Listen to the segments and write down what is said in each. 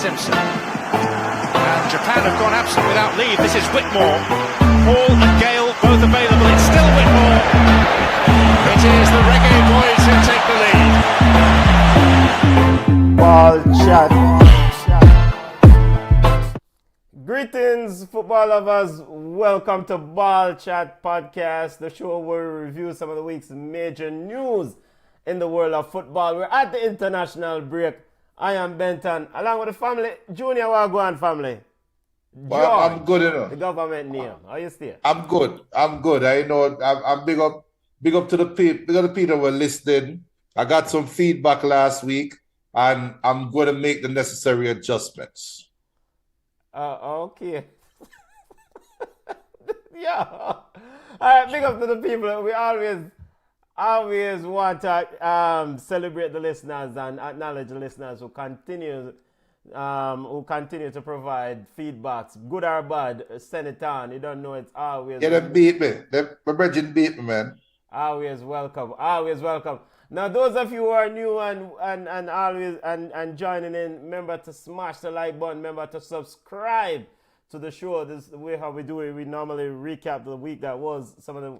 Simpson. And Japan have gone absent without leave. This is Whitmore. Hall and Gale both available. It's still Whitmore. It is the Reggaeboyz who take the lead. Ballchat. Greetings, football lovers. Welcome to Ballchat podcast, the show where we review some of the week's major news in the world of football. We're at the international break. I am Benton, along with the family. Junior, Wagwan family. Well, I'm good enough. The government name. How you stay? I'm good. I know. I'm big up to the people. Big up the people who were listening. I got some feedback last week, and I'm going to make the necessary adjustments. Okay. Yeah. All right. Big up to the people. We always want to celebrate the listeners and acknowledge the listeners who continue to provide feedbacks, good or bad. Send it on. You don't know, it's always. Yeah, they beat me. My brethren beat me, man. Always welcome. Always welcome. Now, those of you who are new and always and joining in, remember to smash the like button. Remember to subscribe to the show. This is the way how we do it. We normally recap the week that was, some of the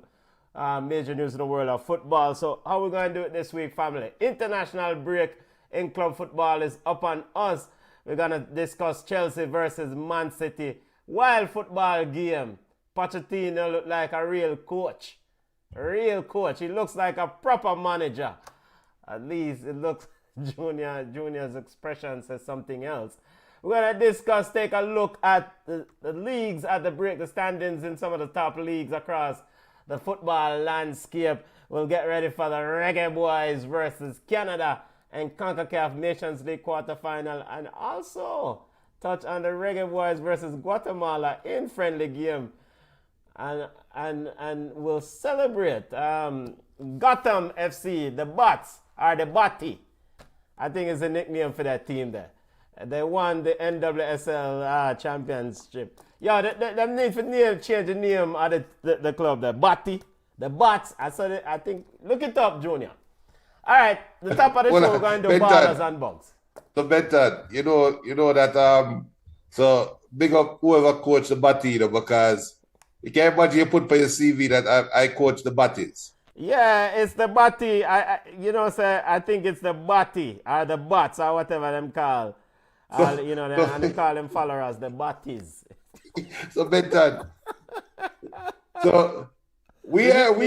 major news in the world of football. So how are we going to do it this week, family? International break in club football is up on us. We're going to discuss Chelsea versus Man City. Wild football game. Pochettino looked like a real coach. He looks like a proper manager. At least it looks, Junior's expression says something else. We're going to take a look at the leagues at the break, the standings in some of the top leagues across the football landscape. We'll get ready for the Reggaeboyz versus Canada and CONCACAF Nations League quarterfinal, and also touch on the Reggaeboyz versus Guatemala in friendly game. And we'll celebrate Gotham FC, the Bots, or the Botty. I think it's a nickname for that team there. They won the NWSL championship. Yeah, they need to change the name of the club, the Botty, the Bots. I think, look it up, Junior. All right, the top of the show, we're going to do Ballers and Bugs. So, Benton, you know that, so big up whoever coached the Botty, because you can't imagine you put for your CV that I coach the Botties. Yeah, it's the Botty. I think it's the Botty or the Bots or whatever them call. And they call them followers the Botties. So, Benton, so we have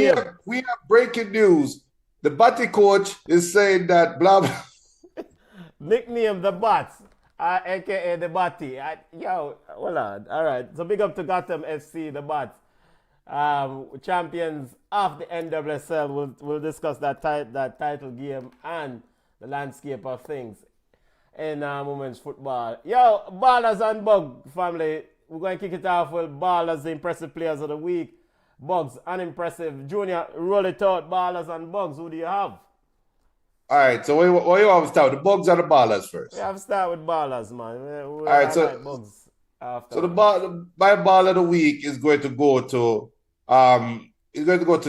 breaking news. The Botty coach is saying that blah blah. Nickname the Bots, aka the Botty. Hold on. All right. So big up to Gotham FC, the Bots, champions of the NWSL. We'll discuss that title game and the landscape of things in women's football. Yo, Ballers and Bug family. We're going to kick it off with Ballers, the impressive players of the week. Bugs, unimpressive. Junior, roll it out. Ballers and Bugs. Who do you have? All right, so what you have to start with? The Bugs or the Ballers first? We have to start with Ballers, man. All right, so Bugs after. So my ball of the week is going to go to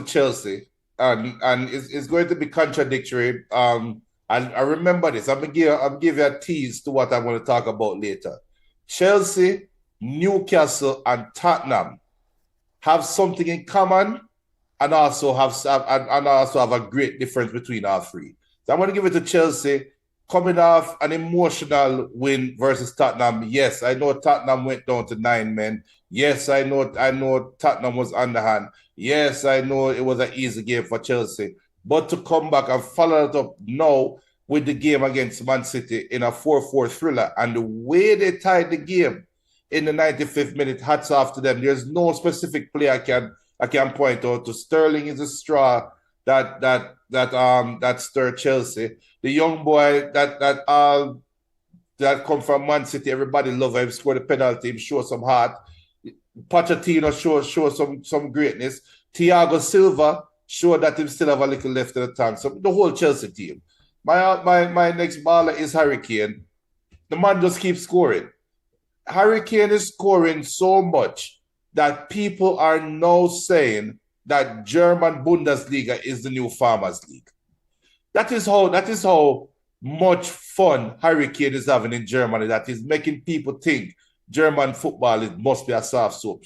Chelsea, and it's going to be contradictory. And I remember this. I'm gonna give you a tease to what I'm going to talk about later. Chelsea, Newcastle, and Tottenham have something in common, and also have a great difference between all three. So I'm going to give it to Chelsea, coming off an emotional win versus Tottenham. Yes, I know Tottenham went down to 9 men. Yes, I know Tottenham was underhand. Yes, I know it was an easy game for Chelsea. But to come back and follow it up now with the game against Man City in a 4-4 thriller, and the way they tied the game in the 95th minute, hats off to them. There's no specific play I can point out to. Sterling is a straw that stirred Chelsea. The young boy that come from Man City, everybody love him. Scored a penalty, him show some heart. Pochettino show some greatness. Thiago Silva showed that him still have a little left in the tank. So the whole Chelsea team. My next baller is Harry Kane. The man just keeps scoring. Harry Kane is scoring so much that people are now saying that German Bundesliga is the new Farmers League. That is how much fun Harry Kane is having in Germany that is making people think German football must be a soft soap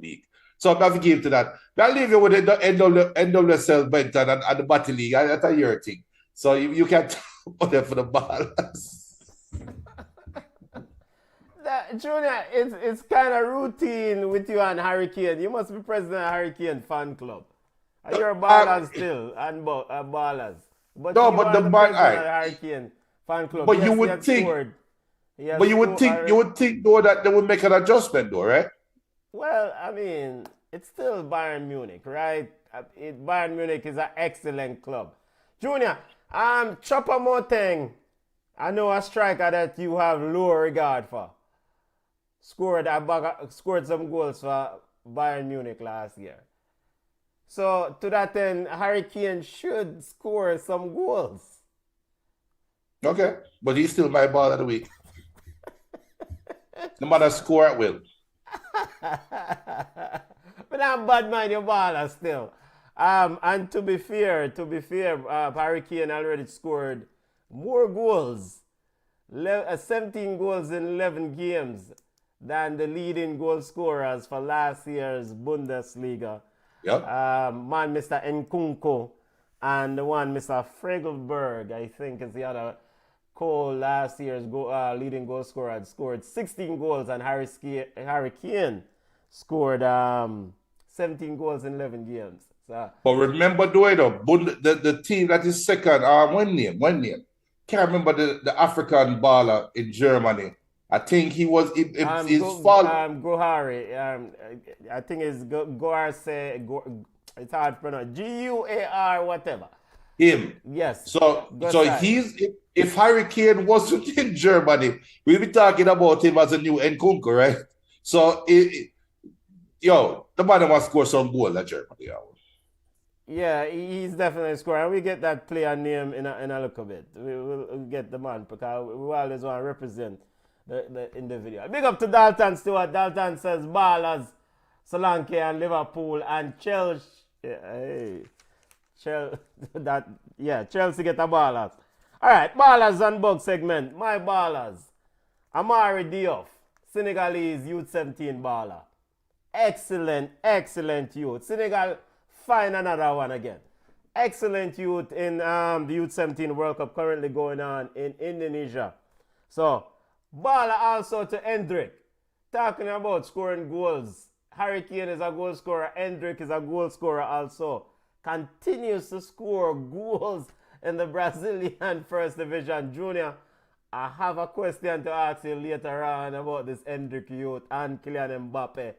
league. So I'm going to give to that. I'll leave you with the NWSL Benton and the Battle League. That's a year thing. So you can talk about them for the balance. Junior, it's kind of routine with you and Harry Kane. You must be president of Harry Kane fan club. You're ballers still and ballers. But no, you but are the president of the Harry Kane fan club. But yes, you would think. You would think though that they would make an adjustment though, right? Well, I mean, it's still Bayern Munich, right? Bayern Munich is an excellent club. Junior, Chopper Moteng, I know a striker that you have low regard for. Scored some goals for Bayern Munich last year. So to that end, Harry Kane should score some goals. Okay, but he's still my ball of the week. No matter score at will. But I'm bad mind your baller still. And to be fair, Harry Kane already scored more goals, 17 goals in 11 games, than the leading goal scorers for last year's Bundesliga. Yep. Man, Mr. Nkunku, and the one, Mr. Fregelberg, I think is the other. Cole, last year's leading goal scorer, had scored 16 goals, and Harry Kane scored 17 goals in 11 games. So, but remember, the team that is second, one name. Can't remember the African baller in Germany. I think he was. Gohari. I think it's Goarse. It's hard to pronounce. Guar whatever. Him. Yes. So if Harry Kane wasn't in Germany, we'll be talking about him as a new Nkunku, right? So the man must score some goal at Germany. Yeah, he's definitely scoring. We get that player name in a little bit. We'll get the man because we always want to represent the individual. Big up to Dalton Stewart. Dalton says ballers, Solanke and Liverpool and Chelsea. Chelsea get a ballers. All right, ballers and bug segment. My ballers. Amari Diop, Senegalese youth 17 baller. Excellent youth. Senegal find another one again. Excellent youth in the youth 17 World Cup currently going on in Indonesia. So, baller also to Hendrick. Talking about scoring goals. Harry Kane is a goal scorer. Hendrick is a goal scorer also. Continues to score goals in the Brazilian First Division. Junior, I have a question to ask you later on about this Hendrick youth and Kylian Mbappe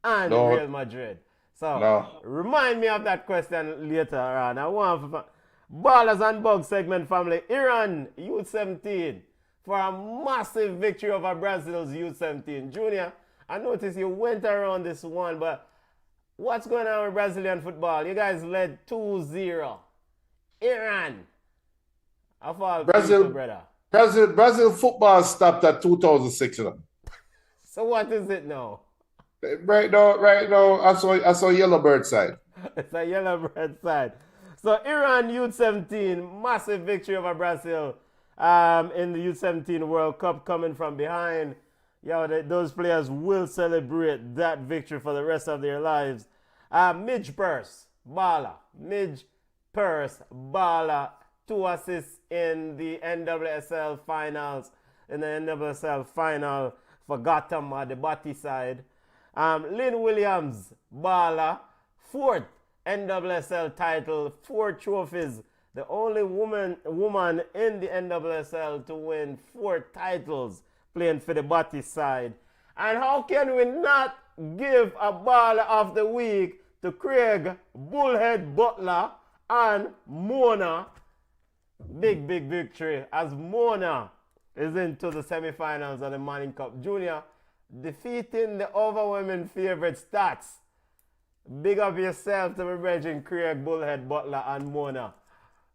and Real Madrid. So, remind me of that question later on. I want Ballers and Bugs segment family. Iran Youth 17 for a massive victory over Brazil's Youth 17. Junior, I noticed you went around this one, but what's going on with Brazilian football? You guys led 2-0. Iran. Of all Brazil, people, brother. Brazil football stopped at 2006. So what is it now? Right now, I saw Yellowbird side. It's a Yellowbird side. So Iran Youth 17, massive victory over Brazil in the Youth 17 World Cup, coming from behind. Those players will celebrate that victory for the rest of their lives. Midge Purse, Bala. Midge Purse, Bala. 2 assists in the NWSL finals. In the NWSL final for Gotham at the Bati side. Lynn Williams, Bala. 4th NWSL title, 4 trophies. The only woman in the NWSL to win 4 titles playing for the Bati side. And how can we not give a baller of the week to Craig Bullhead Butler and Mona? Big victory as Mona is into the semifinals of the Manning Cup. Junior, defeating the overwhelming favorite Stats. Big up yourself to my brethren Craig Bullhead Butler and Mona.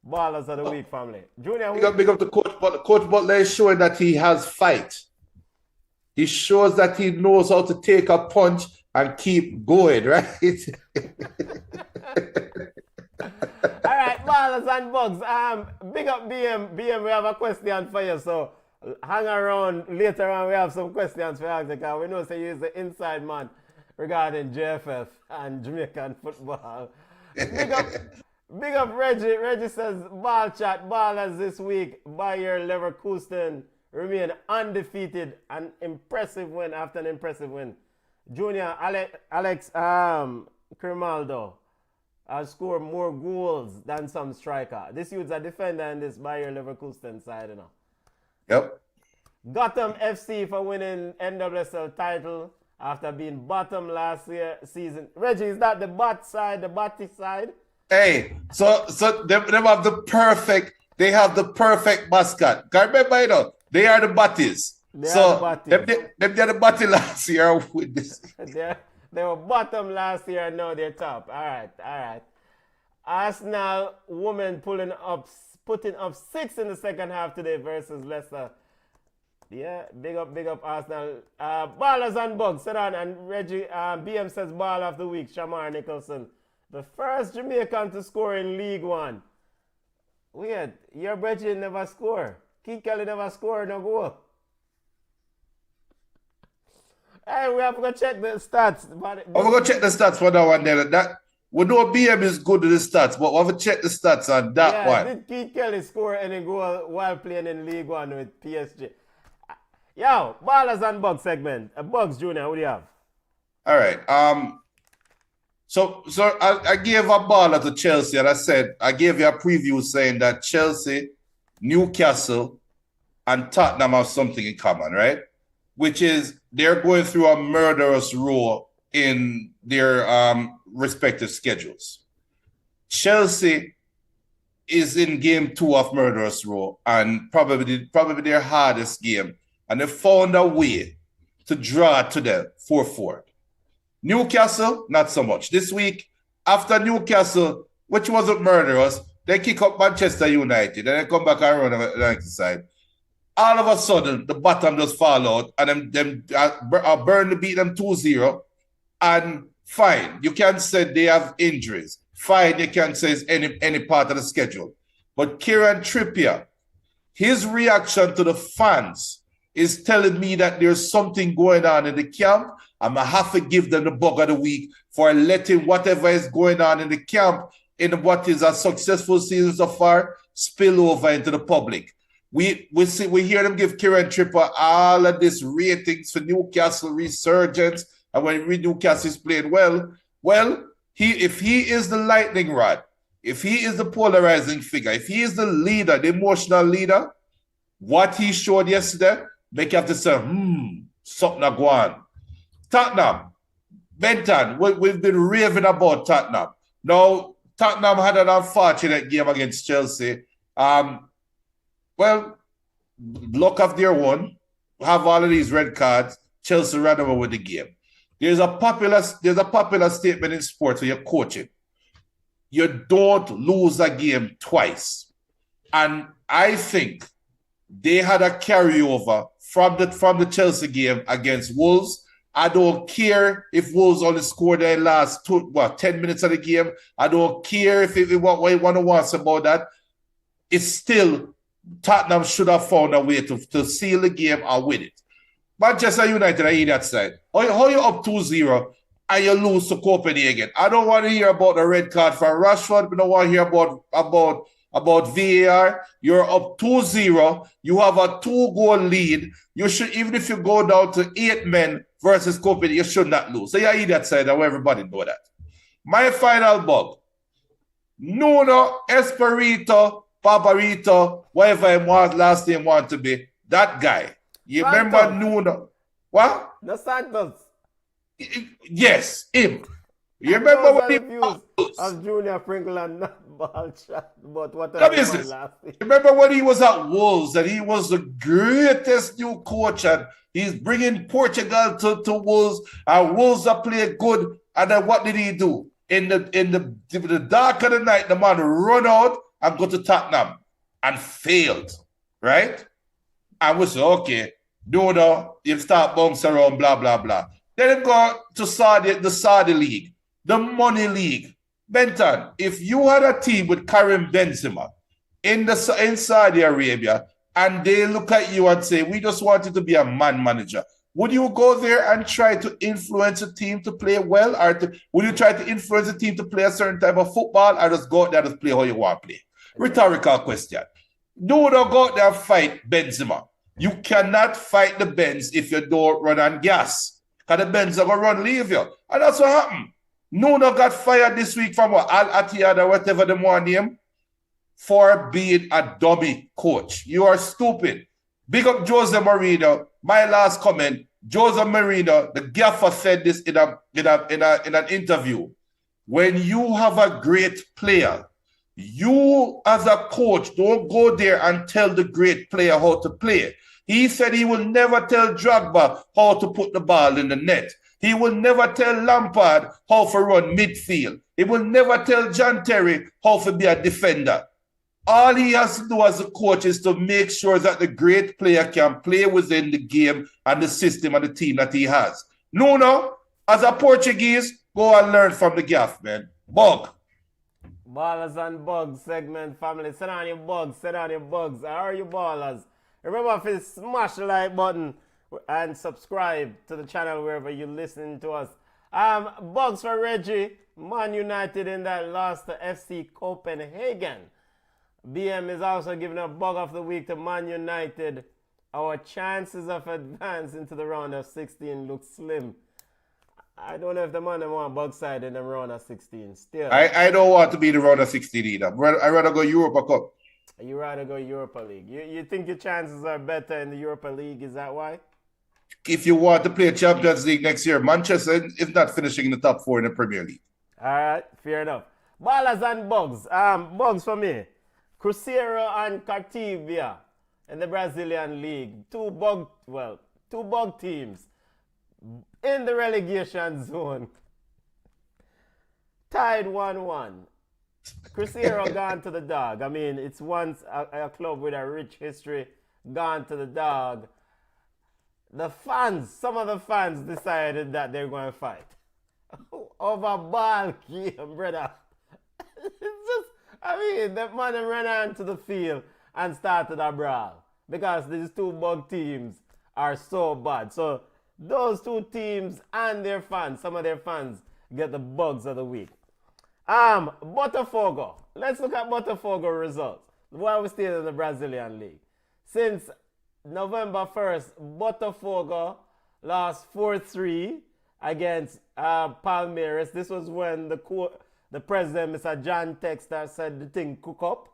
Ballers of the week, family. Junior, big up to Coach Butler. Coach Butler is showing that he has fight. He shows that he knows how to take a punch and keep going, right? All right, ballers and bugs. Big up BM. BM, we have a question for you. So hang around later on. We have some questions for you because we know say you're the inside man regarding JFF and Jamaican football. Big up Reggie. Reggie says Ballchat ballers this week. Bayer Leverkusen remain undefeated. An impressive win after an impressive win. Junior Alex Grimaldo has scored more goals than some striker. This youth's a defender in this Bayer Leverkusen side, you know. Yep. Gotham FC for winning NWSL title after being bottom last season. Reggie, is that the bot side, the botty side? Hey, so they have the perfect mascot. Can remember, you know, they are the Batties. They are the Batties. They are the Batty last year with this. They were bottom last year and now they're top. All right. Arsenal women putting up 6 in the second half today versus Leicester. Yeah, big up Arsenal. Ballers and bugs. Sit down and Reggie. BM says ball of the week. Shamar Nicholson, the first Jamaican to score in League One. Weird. Your Reggie never score. Keith Kelly never score no goal. Hey, we have to go check the stats. I'm going to check the stats for that one there. We know BM is good with the stats, but we have to check the stats on that one. Did Keith Kelly score any goal while playing in League One with PSG? Yo, Ballers and Bugs segment. Bugs Junior, what do you have? All right. So I gave a baller to Chelsea, and I gave you a preview saying that Chelsea, Newcastle, and Tottenham have something in common, right? Which is they're going through a murderous row in their respective schedules. Chelsea is in game 2 of murderous row and probably their hardest game. And they found a way to draw to them 4-4. Newcastle, not so much. This week, after Newcastle, which wasn't murderous, they kick up Manchester United and they come back and run on the United side. All of a sudden, the bottom just fall out and Burnley beat them 2-0. And fine, you can't say they have injuries. Fine, you can't say it's any part of the schedule. But Kieran Trippier, his reaction to the fans is telling me that there's something going on in the camp. I'm going to have to give them the bug of the week for letting whatever is going on in the camp in what is a successful season so far spill over into the public. We hear them give Kieran Trippier all of this ratings for Newcastle resurgence, and when Newcastle is playing well, if he is the lightning rod, if he is the polarizing figure, if he is the leader, the emotional leader, what he showed yesterday, make you have to say, something a go on. Tottenham, Benton, we've been raving about Tottenham. Now, Tottenham had an unfortunate game against Chelsea. Well, luck of their own, have all of these red cards. Chelsea ran over with the game. There's a popular statement in sports when you're coaching. You don't lose a game twice. And I think they had a carryover from the Chelsea game against Wolves. I don't care if Wolves only scored their last 10 minutes of the game. I don't care if what you want to watch about that. It's still Tottenham should have found a way to seal the game and win it. Manchester United are in that side. How you up 2-0 and you lose to Copenhagen? I don't want to hear about the red card for Rashford. I don't want to hear about VAR. You're up 2-0. You have a 2-goal lead. You should, even if you go down to 8 men versus Copenhagen, you should not lose. So you're in that side, and everybody know that. My final bug. Nuno Espirito, Barbarito, whatever his last name want to be, that guy. You Santos. Remember Nuno? What? The Santos. Yes, him. You remember what he was? Of Junior Pringle and not Ballchat, but what last year. Remember when he was at Wolves and he was the greatest new coach and he's bringing Portugal to Wolves and Wolves are playing good. And then what did he do? In the dark of the night, the man run out and go to Tottenham and failed, right? And we say, okay, no, you start bouncing around, blah, blah, blah. Then he go to the Saudi League, the money league, Benton, if you had a team with Karim Benzema in Saudi Arabia and they look at you and say, we just want you to be a man manager, would you go there and try to influence a team to play well? Or would you try to influence a team to play a certain type of football, or just go out there and play how you want to play? Rhetorical question. Do not go out there and fight Benzema. You cannot fight the Benz if you don't run on gas. Because the Benz are going to run leave you. And that's what happened. Nuno got fired this week from what, Al Attiyad or whatever the one name, for being a dummy coach. You are stupid. Big up Jose Mourinho. My last comment, Jose Mourinho, the gaffer said this in an interview. When you have a great player, you as a coach don't go there and tell the great player how to play. He said he will never tell Drogba how to put the ball in the net. He will never tell Lampard how to run midfield. He will never tell John Terry how to be a defender. All he has to do as a coach is to make sure that the great player can play within the game and the system and the team that he has. Nuno, as a Portuguese, go and learn from the gaff, man. Bug. Ballers and Bugs segment, family. Send on your bugs, send on your bugs. How are you, ballers? Remember to smash the like button and subscribe to the channel wherever you're listening to us. Bugs for Reggie. Man United in that loss to FC Copenhagen. BM is also giving a bug of the week to Man United. Our chances of advance into the round of 16 look slim. I don't know if the man want bug side in the round of 16 still. I don't want to be in the round of 16 either. I'd rather go Europa Cup. You rather go Europa League. You think your chances are better in the Europa League, is that why? If you want to play Champions League next year, Manchester is not finishing in the top 4 in the Premier League. All right, fair enough. Ballers and Bugs. Bugs for me. Cruzeiro and Cartavia in the Brazilian League. Two bug teams in the relegation zone. Tied 1-1. Cruzeiro gone to the dog. I mean, it's once a club with a rich history gone to the dog. The fans, some of the fans decided that they're going to fight. Over ball game, brother. It's just, I mean, the man ran onto the field and started a brawl. Because these two bug teams are so bad. So those two teams and their fans, some of their fans, get the bugs of the week. Botafogo. Let's look at Botafogo results while we're still in the Brazilian League. Since November 1st, Botafogo lost 4-3 against Palmeiras. This was when the president, Mr. John Textor, said the thing cook up,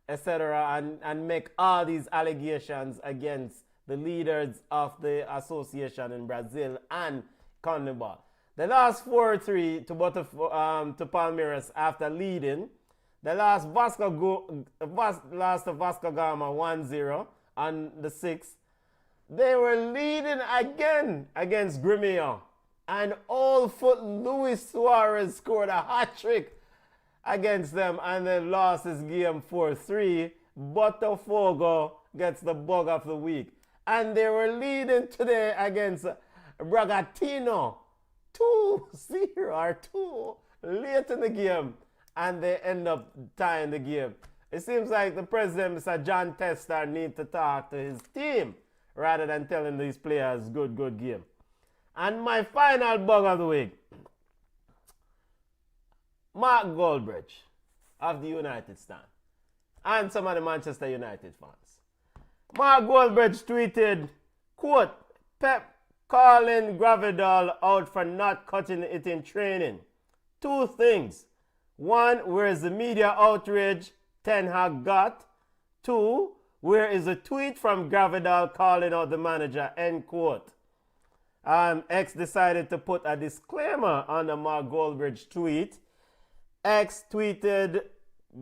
etc., and make all these allegations against the leaders of the association in Brazil and CONMEBOL. They lost 4-3 to Palmeiras after leading. They lost to Vasco Gama 1-0 on the 6th. They were leading again against Grêmio. And old foot Luis Suarez scored a hat-trick against them and they lost this game 4-3. Botafogo gets the bug of the week. And they were leading today against Bragantino 2-0 or 2 late in the game. And they end up tying the game. It seems like the president, Mr. John Textor, needs to talk to his team rather than telling these players good game. And my final bug of the week, Mark Goldbridge of the United stand and some of the Manchester United fans. Mark Goldbridge tweeted, quote, Pep calling Gravidal out for not cutting it in training. Two things. One, where is the media outrage Ten Hag got? Two, where is a tweet from Gravidal calling out the manager, end quote. X decided to put a disclaimer on the Mark Goldbridge tweet. X tweeted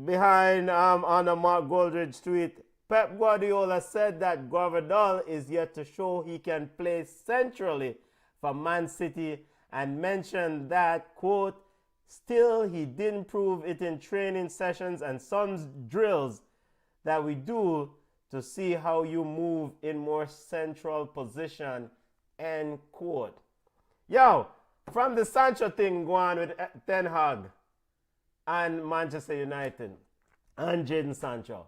behind on the Mark Goldbridge tweet, Pep Guardiola said that Gravidal is yet to show he can play centrally for Man City and mentioned that, quote, still he didn't prove it in training sessions and some drills that we do to see how you move in more central position, end quote. Yo, from the Sancho thing going with Ten Hag, and Manchester United and Jadon Sancho.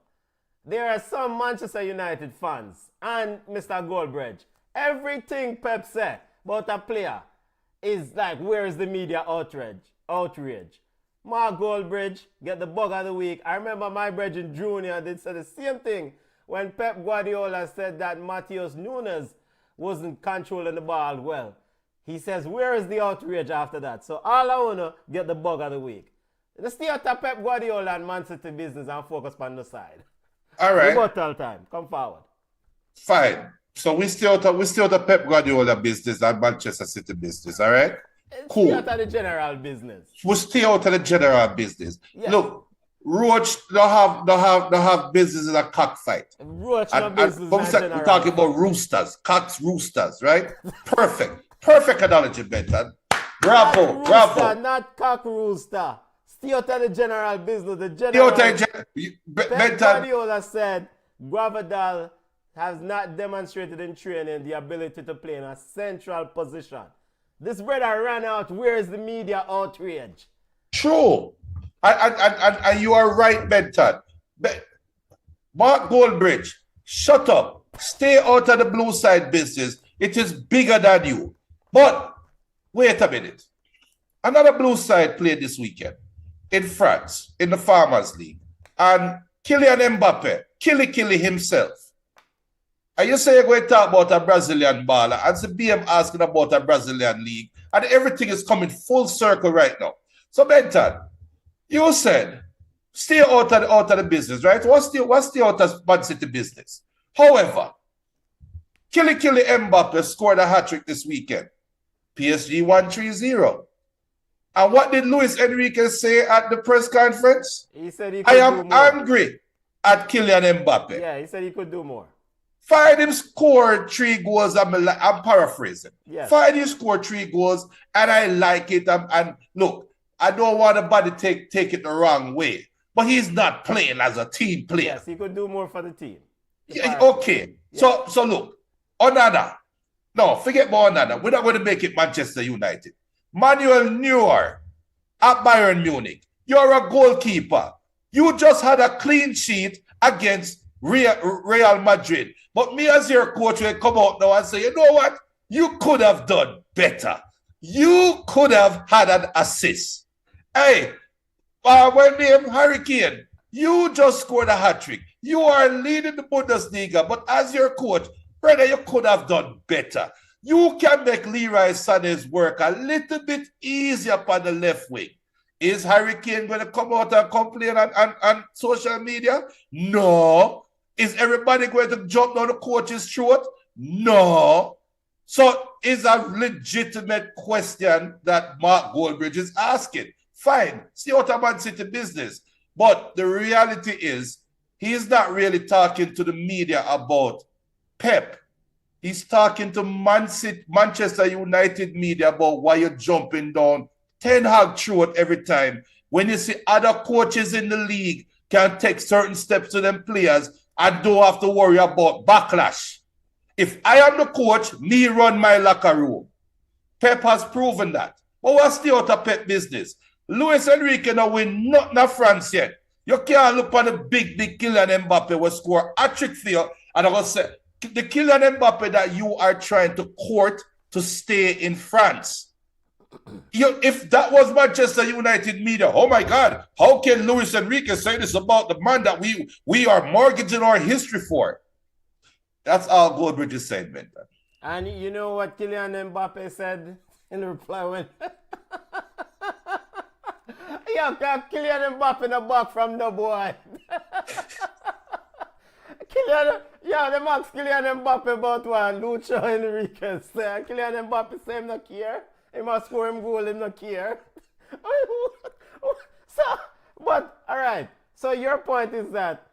There are some Manchester United fans and Mr. Goldbridge. Everything Pep said about a player is like, where is the media outrage? Mark Goldbridge, get the bug of the week. I remember my brethren Junior did say the same thing when Pep Guardiola said that Matheus Nunes wasn't controlling the ball well. He says, where is the outrage after that? So all I want to get the bug of the week. Let's stay out of Pep Guardiola and Man City business and focus on the side. All right. Rebuttal time. Come forward. Fine. So we still the Pep Guardiola business and Manchester City business, all right? Cool. Stay out of the general business. We stay out of the general business. Yes. Look, Roach don't have business in a cockfight. Roach no business. We're talking about roosters, cocks, roosters, right? Perfect analogy, Benton. Bravo, Not bravo. Rooster, not cock rooster. Stay out of the general business. The general. Pep Guardiola said Gravadal has not demonstrated in training the ability to play in a central position. This brother ran out. Where is the media outrage? True. And you are right, Benton. Mark Goldbridge, shut up. Stay out of the blue side business. It is bigger than you. But wait a minute. Another blue side played this weekend in France, in the Farmers League. And Kylian Mbappe, Killy himself. And you say you're going to talk about a Brazilian baller, and the BM asking about a Brazilian league, and everything is coming full circle right now. So Benton, you said stay out of the business, right? What's the out of Man City business? However, Killy Mbappe scored a hat-trick this weekend. PSG 1-3-0. And what did Luis Enrique say at the press conference? He said he could I do am more. angry at Kylian Mbappe. Yeah, he said he could do more. Find him score 3 goals. I'm paraphrasing. Yes. Find him score 3 goals, and I like it. And look, I don't want anybody to take it the wrong way, but he's not playing as a team player. Yes, he could do more for the team. Yeah, okay. Yeah. So look, Onana. No, forget about Onana. We're not going to make it Manchester United. Manuel Neuer at Bayern Munich. You're a goalkeeper. You just had a clean sheet against Real Madrid. But me as your coach will come out now and say, you know what? You could have done better. You could have had an assist. Hey, when name Harry Kane, you just scored a hat-trick. You are leading the Bundesliga, but as your coach, brother, you could have done better. You can make Leroy Sané's work a little bit easier upon the left wing. Is Harry Kane going to come out and complain on social media? No. Is everybody going to jump down the coach's throat? No. So it's a legitimate question that Mark Goldbridge is asking. Fine, stay out of Man City business. But the reality is, he's not really talking to the media about Pep. He's talking to Manchester United media about why you're jumping down Ten Hag throat every time. When you see other coaches in the league can take certain steps to them players, I don't have to worry about backlash. If I am the coach, me run my locker room. Pep has proven that. But what's the out of Pep business? Luis Enrique now win nothing in France yet. You can't look on the big Kylian Mbappe will score a trick for you. And I'm going to say, the Kylian Mbappe that you are trying to court to stay in France. If that was Manchester United media, oh my God, how can Luis Enrique say this about the man that we are mortgaging our history for? That's all Goldbridge is saying, man. And you know what Kylian Mbappe said in reply when yeah, Kylian Mbappe in the back from the boy. They asked Kylian Mbappe about one Lucho Enriquez. Kylian Mbappe say him not care. He must score him goal, him not care. But all right. So your point is that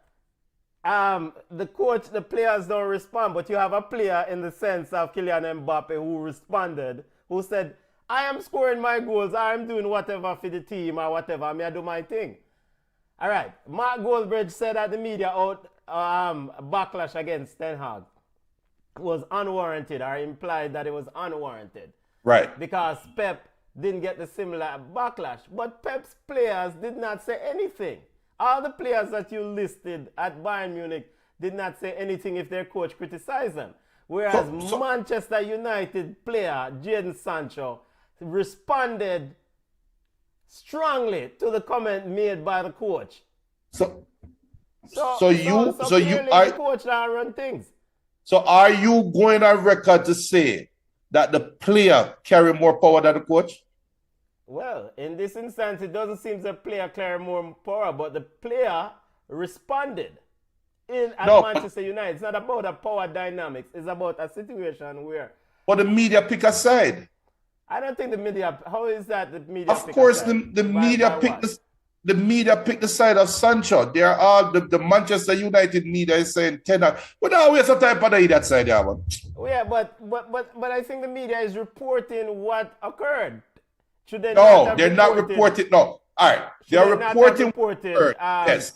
the players don't respond, but you have a player in the sense of Kylian Mbappe who responded, who said, I am scoring my goals, I am doing whatever for the team or whatever, I do my thing. All right. Mark Goldbridge said that the media backlash against Ten Hag was unwarranted, or implied that it was unwarranted. Right. Because Pep didn't get the similar backlash. But Pep's players did not say anything. All the players that you listed at Bayern Munich did not say anything if their coach criticized them. Whereas Manchester United player Jadon Sancho responded strongly to the comment made by the coach. So clearly the coach now run things. So are you going on record to say that the player carry more power than the coach? Well, in this instance, it doesn't seem the player carry more power, but the player responded at Manchester United. It's not about a power dynamics. It's about a situation where... But the media pick a side. I don't think the media... How is that the media Of course, the media the media picked the side of Sancho. They are all the Manchester United media is saying 10. But now we have some time for that side, yeah, man. Yeah, but I think the media is reporting what occurred. Should they they're not reporting. No, all right, they are reporting. Yes.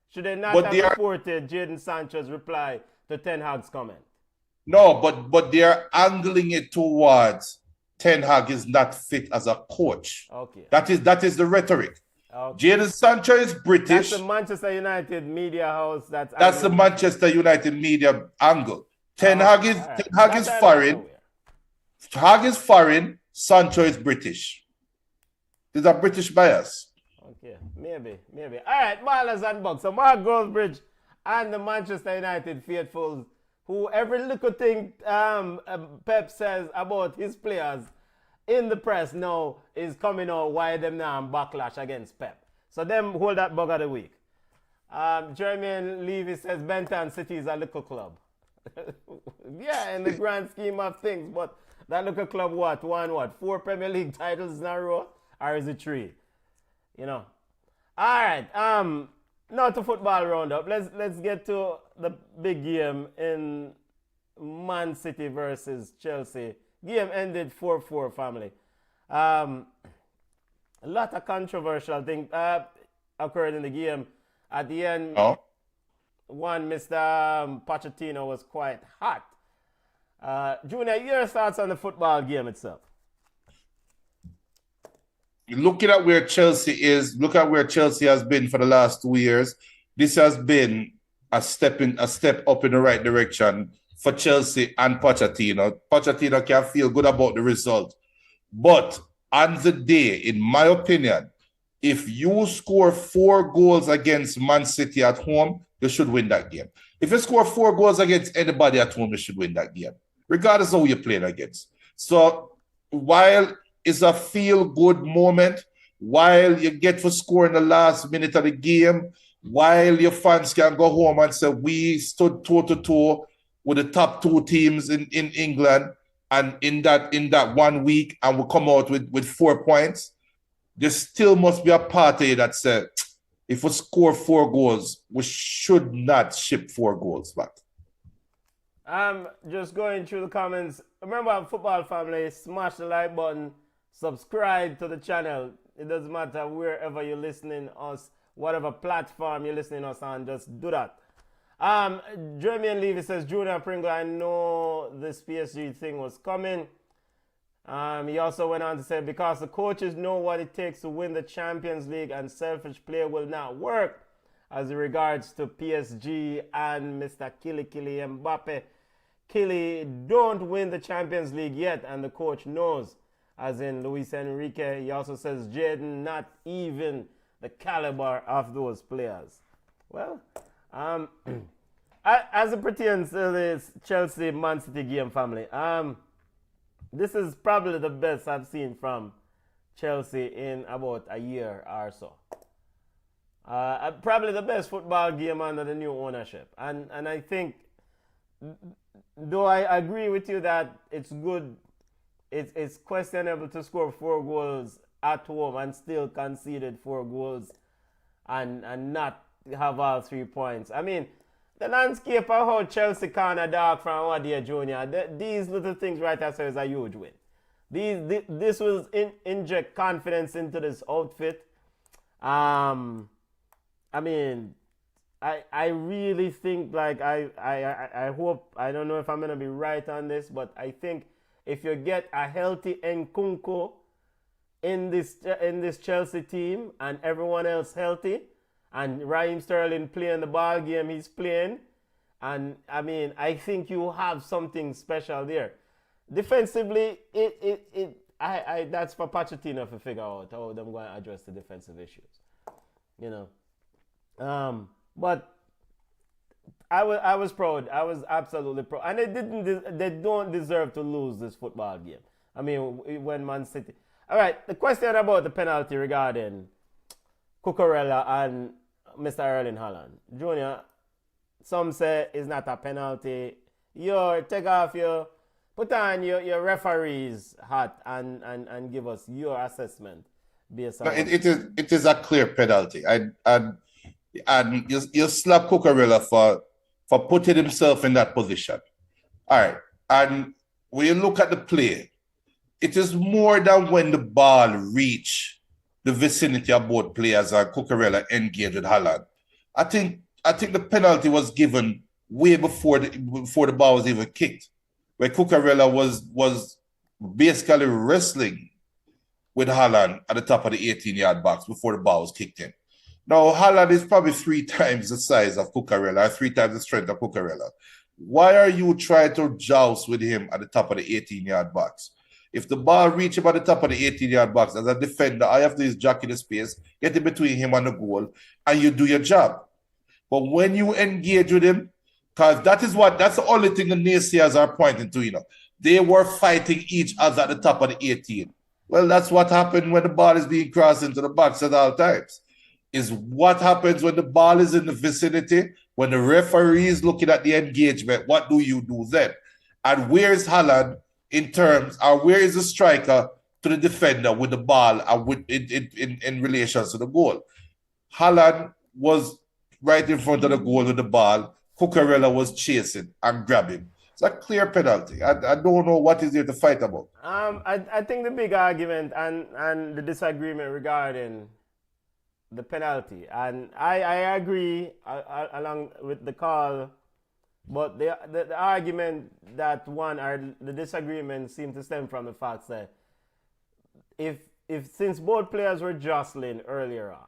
Should they not have reported Jadon Sancho's reply to Ten Hag's comment? No, but they are angling it towards Ten Hag is not fit as a coach. Okay, that is the rhetoric. Okay. Jadon Sancho is British. That's the Manchester United media house. That's the Manchester United media angle. Ten Hag is foreign. Hag is foreign. Sancho is British. There's a British bias. Okay, maybe. All right, Ballers and Bucks. So Mark Goldbridge and the Manchester United faithfuls, who every little thing Pep says about his players in the press now is coming out why them now backlash against Pep. So them hold that bug of the week. Jeremy Levy says Benton City is a little club. Yeah, in the grand scheme of things, but that little club won 4 Premier League titles in a row? Or is it 3? You know. Alright, now to football roundup. Let's get to the big game in Man City versus Chelsea. Game ended 4-4, family. A lot of controversial things occurred in the game. At the end, one Mr. Pochettino was quite hot. Junior, your thoughts on the football game itself? Looking at where Chelsea is, look at where Chelsea has been for the last 2 years. This has been a step up in the right direction for Chelsea and Pochettino. Pochettino can feel good about the result. But on the day, in my opinion, if you score 4 goals against Man City at home, you should win that game. If you score 4 goals against anybody at home, you should win that game, regardless of who you're playing against. So while it's a feel-good moment, while you get to score in the last minute of the game, while your fans can go home and say, we stood toe-to-toe with the top 2 teams in England, and in that 1 week, and we come out with 4 points, there still must be a part of you that said, if we score 4 goals, we should not ship 4 goals back. I'm just going through the comments. Remember, football family, smash the like button, subscribe to the channel. It doesn't matter wherever you're listening us, whatever platform you're listening us on, just do that. Jeremy and Levy says, Junior Pringle, I know this PSG thing was coming. He also went on to say, because the coaches know what it takes to win the Champions League and selfish play will not work as regards to PSG and Mr. Kylian Mbappe. Kylian don't win the Champions League yet, and the coach knows, as in Luis Enrique. He also says, Jadon, not even the caliber of those players. Well, as it pertains to this Chelsea-Man City game, family, this is probably the best I've seen from Chelsea in about a year or so. Probably the best football game under the new ownership. And I think, though I agree with you that it's good, it's questionable to score 4 goals at home and still conceded 4 goals and not have all 3 points. I mean, the landscape of how Chelsea corner dark from Wadia Junior, these little things right there is a huge win. This was inject confidence into this outfit. I mean, I really think, like, I hope, I don't know if I'm going to be right on this, but I think if you get a healthy Nkunku in this Chelsea team and everyone else healthy, and Raheem Sterling playing the ball game he's playing, and I mean I think you have something special there. Defensively, that's for Pochettino to figure out how they're going to address the defensive issues. You know, but I was proud. I was absolutely proud, and they don't deserve to lose this football game. I mean, when Man City. All right, the question about the penalty regarding Cucurella and Mr. Erling Haaland. Junior, some say it's not a penalty. Put on your referee's hat and give us your assessment based on it is a clear penalty. And you slap Cucurella for putting himself in that position. All right. And when you look at the play, it is more than when the ball reach the vicinity of both players and Cucurella engaged with Haaland. I think the penalty was given way before the ball was even kicked, where Cucurella was basically wrestling with Haaland at the top of the 18-yard box before the ball was kicked in. Now, Haaland is probably 3 times the size of Cucurella, 3 times the strength of Cucurella. Why are you trying to joust with him at the top of the 18-yard box? If the ball reaches about the top of the 18-yard box, as a defender, I have to use jockey the space, get in between him and the goal, and you do your job. But when you engage with him, because that's the only thing the naysayers are pointing to, They were fighting each other at the top of the 18. Well, that's what happened when the ball is being crossed into the box at all times. Is what happens when the ball is in the vicinity, when the referee is looking at the engagement, what do you do then? And where is Haaland where is the striker to the defender with the ball and in relation to the goal? Haaland was right in front of the goal with the ball. Cucurella was chasing and grabbing. It's a clear penalty. I don't know what is there to fight about. I think the big argument and the disagreement regarding the penalty, and I agree along with the call, but the argument that the disagreement seems to stem from the fact that if since both players were jostling earlier on,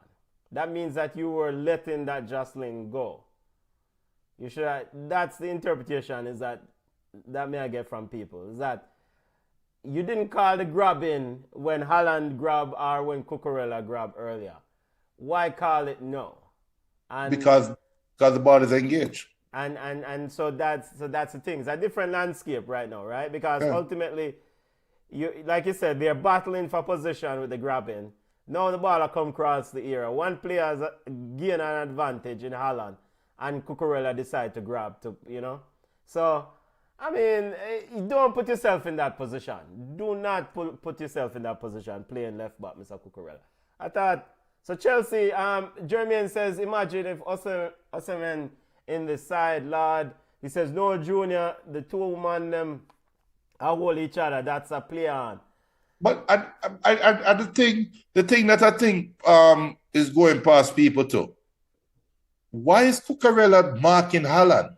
that means that you were letting that jostling go. That's the interpretation that may I get from people, is that you didn't call the grabbing when Haaland grabbed or when Cucurella grabbed earlier. Why call it no? And because the ball is engaged. And so that's the thing. It's a different landscape right now, right? Because ultimately, like you said, they're battling for position with the grabbing. Now the ball will come across the area. One player has gained an advantage in Haaland, and Cucurella decide to grab, So, I mean, don't put yourself in that position. Do not put yourself in that position playing left back, Mr. Cucurella. I thought, so Chelsea, Jermaine says, imagine if Osimhen in the side, Lord. He says, no, Junior, the two man them hold each other. That's a play on. But the thing that I think is going past people too. Why is Cucurella marking Haaland?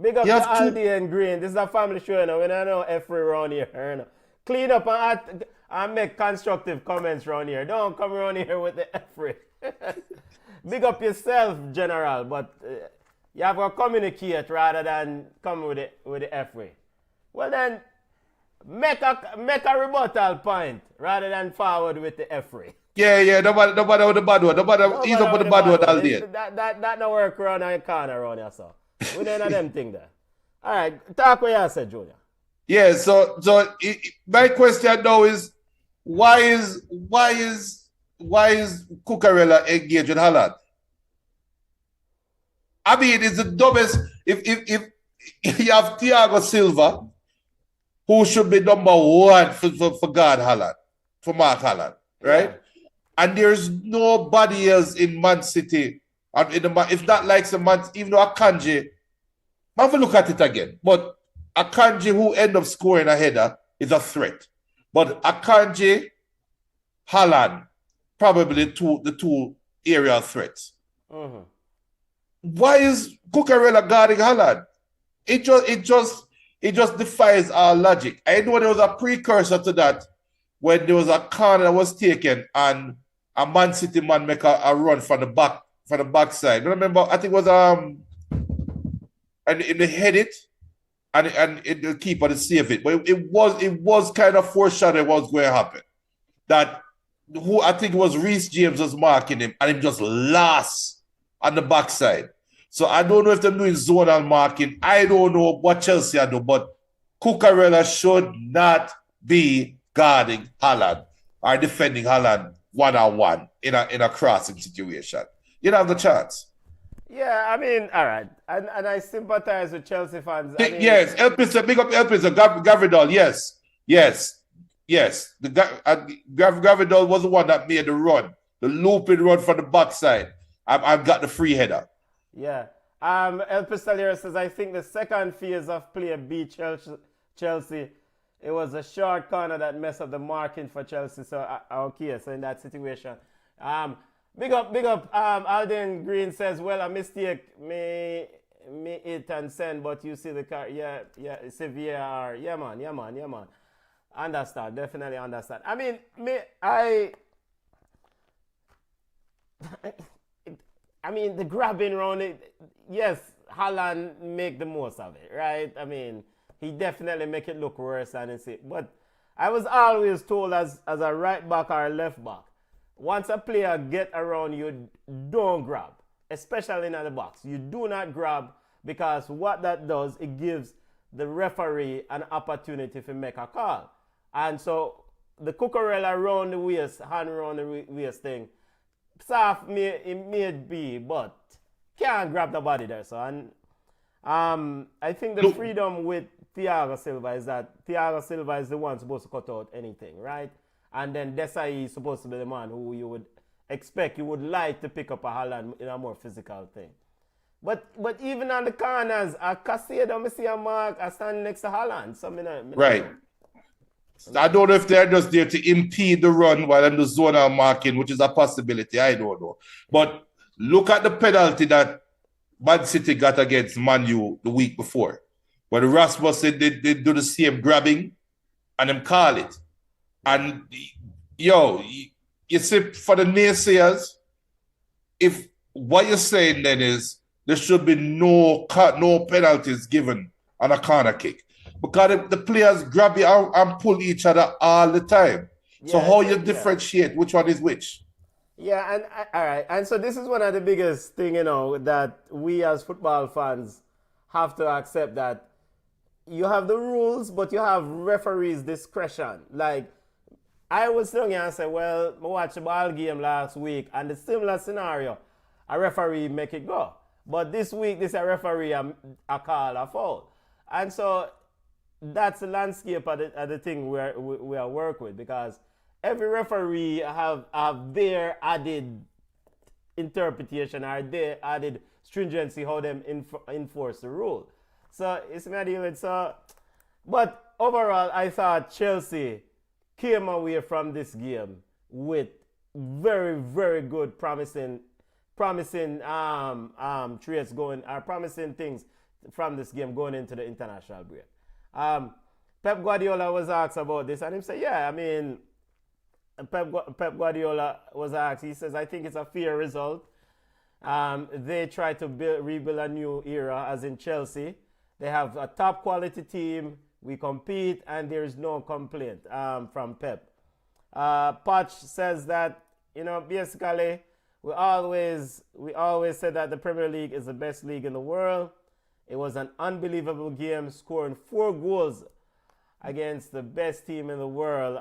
Big up to Aldi and Green. This is a family show, We don't know every around here, Clean up and make constructive comments around here. Don't come around here with the every. Big up yourself, General, but you have to communicate rather than come with the every. Well then, make a rebuttal point rather than forward with the every. Yeah, nobody with the bad one. Nobody ease up with the bad one all day. That no work around the corner around here, so. We don't have them thing there. All right, talk what you said, Junior. Yeah, so my question now is, why is Cucurella engaged with Haaland? I mean, it's the dumbest. If you have Thiago Silva, who should be number one for Haaland, for Mark Haaland, right? Yeah. And there's nobody else in Man City. If not like some man, even though Akanji, I have to look at it again. But Akanji, who end up scoring a header, is a threat. But Akanji, Haaland, probably the two area threats. Mm-hmm. Why is Cucurella guarding Haaland? It just defies our logic. I know there was a precursor to that when there was a corner that was taken and a Man City man make a run from the backside. Remember, I think it was and they head it and the keeper to save it. But it was kind of foreshadowing what was going to happen. That who I think it was Reece James was marking him and him just last on the backside. So I don't know if they're doing zonal marking. I don't know what Chelsea are doing, but Cucurella should not be guarding Haaland or defending Haaland one-on-one in a crossing situation. You don't have the chance. Yeah, I mean, all right. And I sympathize with Chelsea fans. I mean, Yes, Elpisa, big up Elpisa, Gavidal, yes. Gavidal was the one that made the run, the looping run from the backside. I've got the free header. Yeah. El Pistoliero says, I think the second phase of play beat Chelsea. It was a short corner that messed up the marking for Chelsea. So, okay, so in that situation. Big up. Alden Green says, well, a mistake may hit and send, but you see the car. Yeah, it's a VAR. Yeah, man. Understand, definitely understand. I mean, I mean, the grabbing round it, yes, Haaland make the most of it, right? I mean, he definitely make it look worse than it. But I was always told as a right back or a left back, once a player get around you, don't grab, especially in the box. You do not grab because what that does, it gives the referee an opportunity to make a call. And so the Cucurella around the waist, hand around the waist thing, soft it may be, but can't grab the body there. So and I think the freedom with Thiago Silva is that Thiago Silva is the one supposed to cut out anything, right? And then Desai is supposed to be the man who you would expect, you would like to pick up a Haaland in a more physical thing. But even on the corners, Casado, I see a mark, I stand next to Haaland. So right. I don't know if they're just there to impede the run while in the zonal marking, which is a possibility. I don't know. But look at the penalty that Man City got against Man U the week before. Where the Rasmus said they do the same grabbing and them call it. And, you see, for the naysayers, if what you're saying then is there should be no penalties given on a corner kick. Because the players grab it and pull each other all the time. Yeah, so how you differentiate which one is which? Yeah, and all right. And so this is one of the biggest thing, that we as football fans have to accept, that you have the rules, but you have referees' discretion. Like, I was sitting here and said, well, I watched a ball game last week, and the similar scenario, a referee make it go. But this week, this a referee a call a foul. And so that's the landscape of the thing we are work with, because every referee have their added interpretation or their added stringency how them enforce the rule. So it's my deal with so. But overall, I thought Chelsea came away from this game with very, very good promising traits going, or promising things from this game going into the international break. Pep Guardiola was asked about this, and he said, yeah, I mean, Pep Guardiola was asked, he says, I think it's a fair result. They try to rebuild a new era, as in Chelsea. They have a top quality team, we compete, and there is no complaint from Pep. Poch says that, basically, we always said that the Premier League is the best league in the world. It was an unbelievable game, scoring 4 goals against the best team in the world.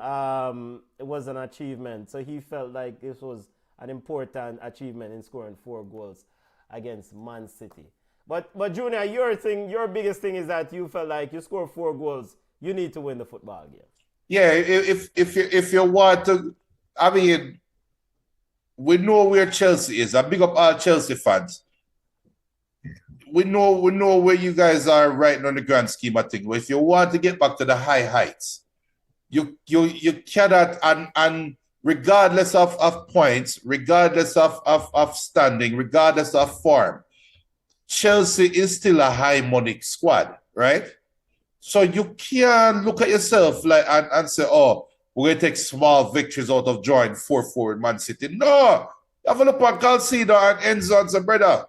It was an achievement. So he felt like this was an important achievement in scoring 4 goals against Man City. But Junior, your biggest thing is that you felt like you score 4 goals, you need to win the football game. Yeah, if you want to, I mean, we know where Chelsea is. I big up all Chelsea fans. We know where you guys are right on the grand scheme of things. If you want to get back to the high heights, you cannot, and regardless of points, regardless of standing, regardless of form, Chelsea is still a high money squad, right? So you can't look at yourself like and say, oh, we're going to take small victories out of drawing 4-4 in Man City. No! Have a look at Calcido and Enzo and say, brother,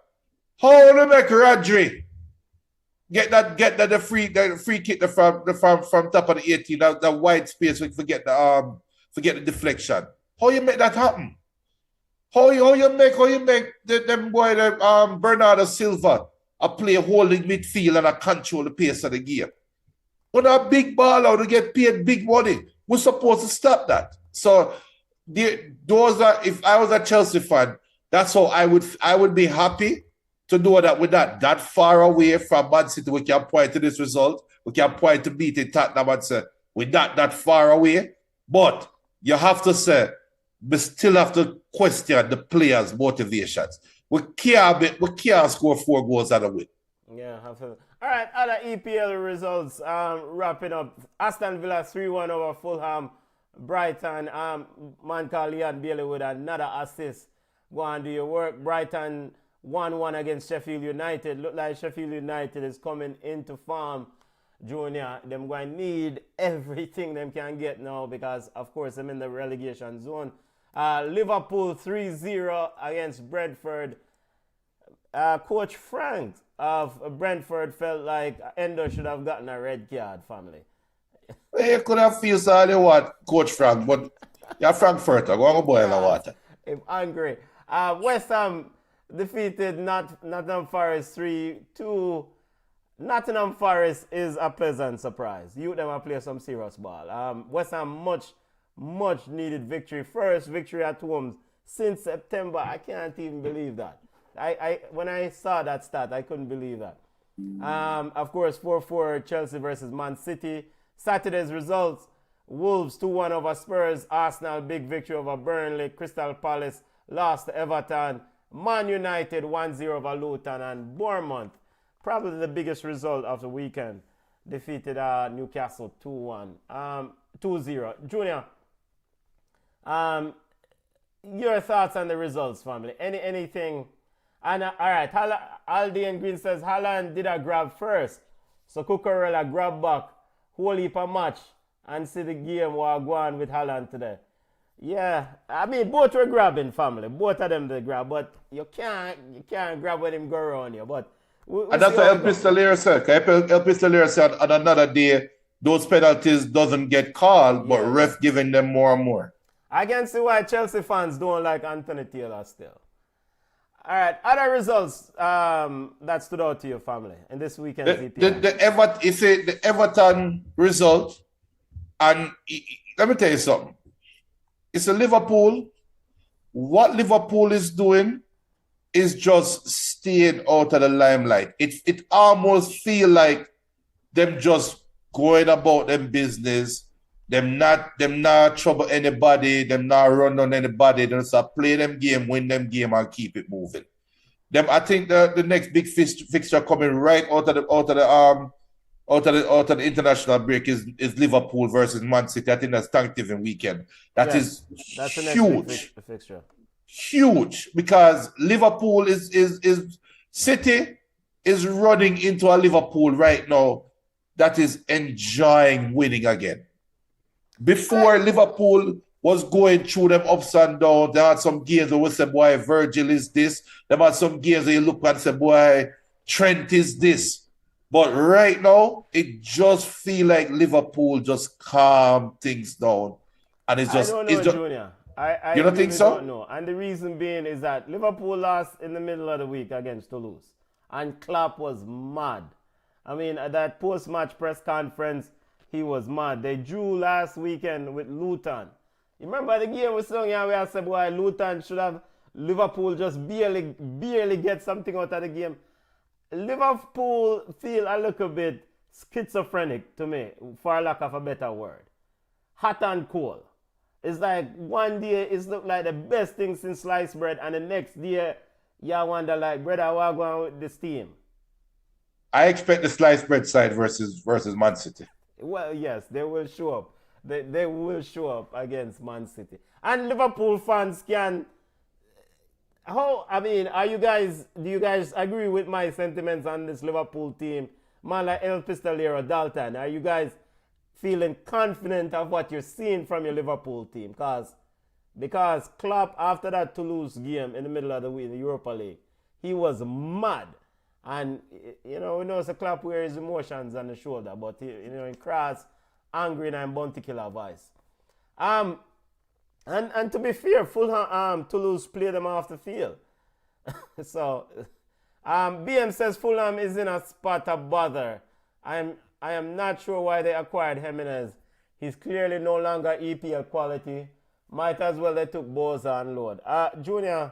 how do you make Rodri get that the free kick from top of the 18, the wide space, we forget the deflection. How you make that happen? How you make them boy Bernardo Silva play holding midfield and control the pace of the game? When a big baller to get paid big money, we're supposed to stop that. So those are, if I was a Chelsea fan, that's how I would be happy to do that with that far away from Man City. We can point to this result. We can point to beating Tottenham and say we're not that far away. But you have to say, we still have to question the players' motivations. We can't score 4 goals out of it. Yeah, absolutely. All right, other EPL results. Wrapping up. Aston Villa 3-1 over Fulham. Brighton, man called Leon Bailey with another assist. Go and do your work. Brighton 1-1 against Sheffield United. Look like Sheffield United is coming into form, Junior. Them going to need everything them can get now because, of course, I'm in the relegation zone. Liverpool 3-0 against Brentford. Coach Frank of Brentford felt like Endo should have gotten a red card, family. You could have feel all you want, Coach Frank, but you're Frankfurter. Go on, boil the water. I'm angry. West Ham defeated Nottingham Forest 3-2. Nottingham Forest is a pleasant surprise. You them are play some serious ball. West Ham much needed victory. First victory at home since September. I can't even believe that. When I saw that stat, I couldn't believe that. Of course, 4-4 Chelsea versus Man City. Saturday's results: Wolves 2-1 over Spurs. Arsenal big victory over Burnley. Crystal Palace lost to Everton. Man United 1-0 over Luton, and Bournemouth, probably the biggest result of the weekend, defeated Newcastle 2-0. Junior, your thoughts on the results, family? Anything? And all right, Aldi and Green says Haaland did a grab first, so Cucurella grab back, whole heap of match, and see the game while going with Haaland today. Yeah, I mean both were grabbing, family. Both of them they grab, but you can't grab when him go around you. But and that's what El Pistolero said. El Pistolero said on another day those penalties doesn't get called, but ref giving them more and more. I can see why Chelsea fans don't like Anthony Taylor still. All right, other results that stood out to your family in this weekend's EPL. The Everton result, and let me tell you something. It's a Liverpool. What Liverpool is doing is just staying out of the limelight. It almost feel like them just going about them business. Them not trouble anybody. Them not run on anybody. They just play them game, win them game, and keep it moving. I think the next big fixture coming right out of the international break is Liverpool versus Man City. I think that's Thanksgiving weekend. That's the huge. Next fixture. Huge, because Liverpool is City is running into a Liverpool right now that is enjoying winning again. Before, Liverpool was going through them ups and downs. They had some games where we said, boy, Virgil is this. They had some games where you look and say, boy, Trent is this. But right now, it just feel like Liverpool just calm things down. And it's just... I don't know, Junior. I you don't think so? Don't know. And the reason being is that Liverpool lost in the middle of the week against Toulouse. And Klopp was mad. I mean, at that post-match press conference, he was mad. They drew last weekend with Luton. You remember the game we sung here where I said, boy, Luton should have... Liverpool just barely get something out of the game. Liverpool feel a little bit schizophrenic to me, for lack of a better word. Hot and cold. It's like one day it look like the best thing since sliced bread, and the next day you wonder like, brother, what going with this team? I expect the sliced bread side versus Man City. Well, yes, they will show up. They will show up against Man City. And Liverpool fans can... do you guys agree with my sentiments on this Liverpool team? Man like El Pistolero, Dalton, are you guys feeling confident of what you're seeing from your Liverpool team. Because Klopp, after that Toulouse game in the middle of the week in the Europa League, he was mad. And, we know it's a Klopp where his emotions on the shoulder, but, in cross, angry and bounty killer voice. And to be fair, Fulham, Toulouse played them off the field. So, BM says Fulham is in a spot of bother. I am not sure why they acquired Jimenez. He's clearly no longer EPL quality. Might as well they took Boza on load. Junior,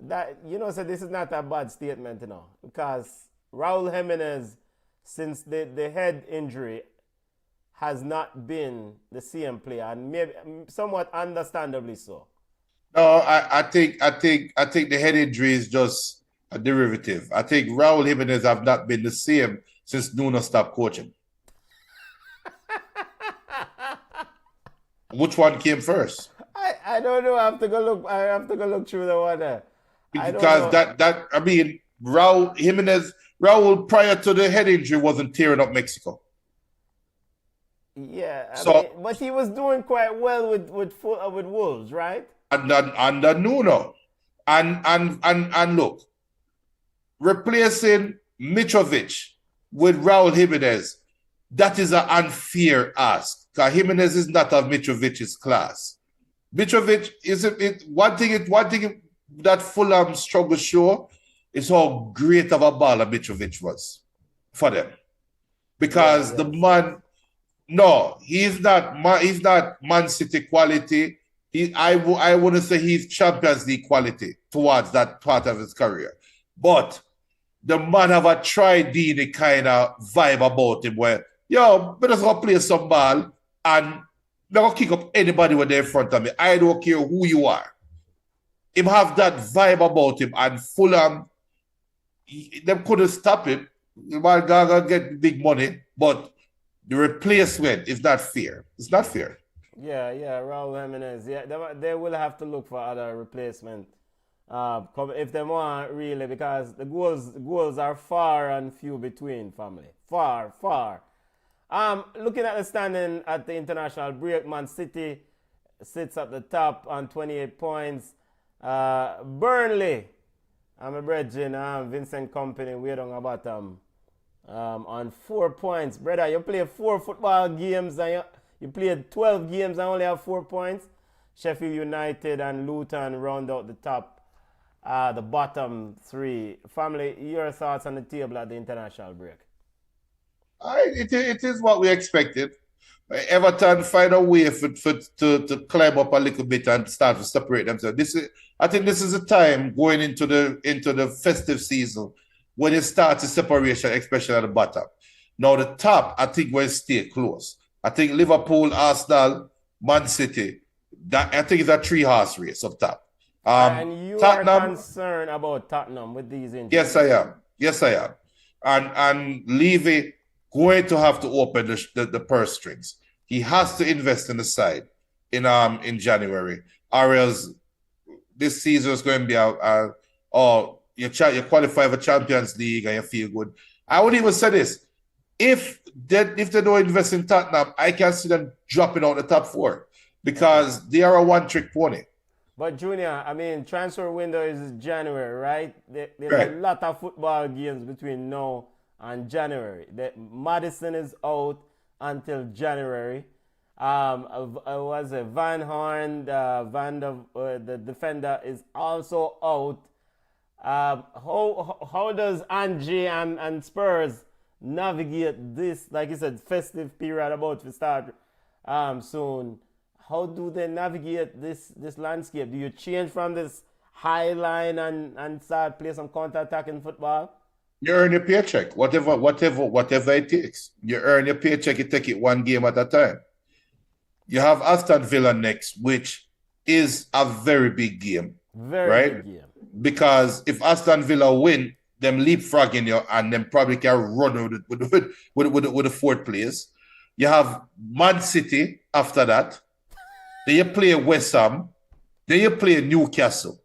so this is not a bad statement, because Raul Jimenez, since the head injury, has not been the same player, and maybe somewhat understandably so. No, I think the head injury is just a derivative. I think Raul Jimenez have not been the same since Nuno stopped coaching. Which one came first? I don't know. I have to go look through the one there. Because Raul prior to the head injury wasn't tearing up Mexico. Yeah, but he was doing quite well with Wolves, right? Under Nuno, and look, replacing Mitrovic with Raul Jimenez, that is an unfair ask. Because Jimenez is not of Mitrovic's class. Mitrovic is one thing that Fulham struggle show is how great of a baller Mitrovic was for them. Because the man, no, he's not Man City quality. I wouldn't say he's Champions League quality towards that part of his career. But the man have a try-Dini kind of vibe about him where, but just go play some ball and never kick up anybody when they're in front of me. I don't care who you are. Him have that vibe about him, and Fulham, them couldn't stop him. The man gonna get big money, but the replacement is not fair. It's not fair. Yeah, Raul Jimenez. Yeah, they will have to look for other replacement if they want, really, because the goals are far and few between, family. Far. Looking at the standing at the international break, Man City sits at the top on 28 points. Burnley, I'm a brethren, Vincent Company, way down the bottom on 4 points. Brother, you play 4 football games and you played 12 games and only have 4 points. Sheffield United and Luton round out the top, the bottom 3. Family, your thoughts on the table at the international break? It is what we expected. Everton find a way to climb up a little bit and start to separate themselves. I think this is a time going into the festive season when it starts the separation, especially at the bottom. Now the top, I think will stay close. I think Liverpool, Arsenal, Man City, I think it's a 3-horse race up top. And you Tottenham, are concerned about Tottenham with these injuries? Yes, I am. And Levy going to have to open the purse strings. He has to invest in the side in January, or else this season is going to be you qualify for Champions League and you feel good. I would even say this: if they don't invest in Tottenham, I can see them dropping out the top 4 because they are a one-trick pony. But Junior, transfer window is January, right? There's right. A lot of football games between now and January. Madison is out until January. Was it Van Horn, the defender, is also out. How does Angie and Spurs navigate this, like you said, festive period about to start soon? How do they navigate this landscape? Do you change from this high line and start play some counter-attacking football? You earn your paycheck, whatever it takes. You earn your paycheck, you take it one game at a time. You have Aston Villa next, which is a very big game. Very big game. Because if Aston Villa win, them leapfrogging you and them probably can run with the 4th place. You have Man City after that. Then you play West Ham. Then you play Newcastle.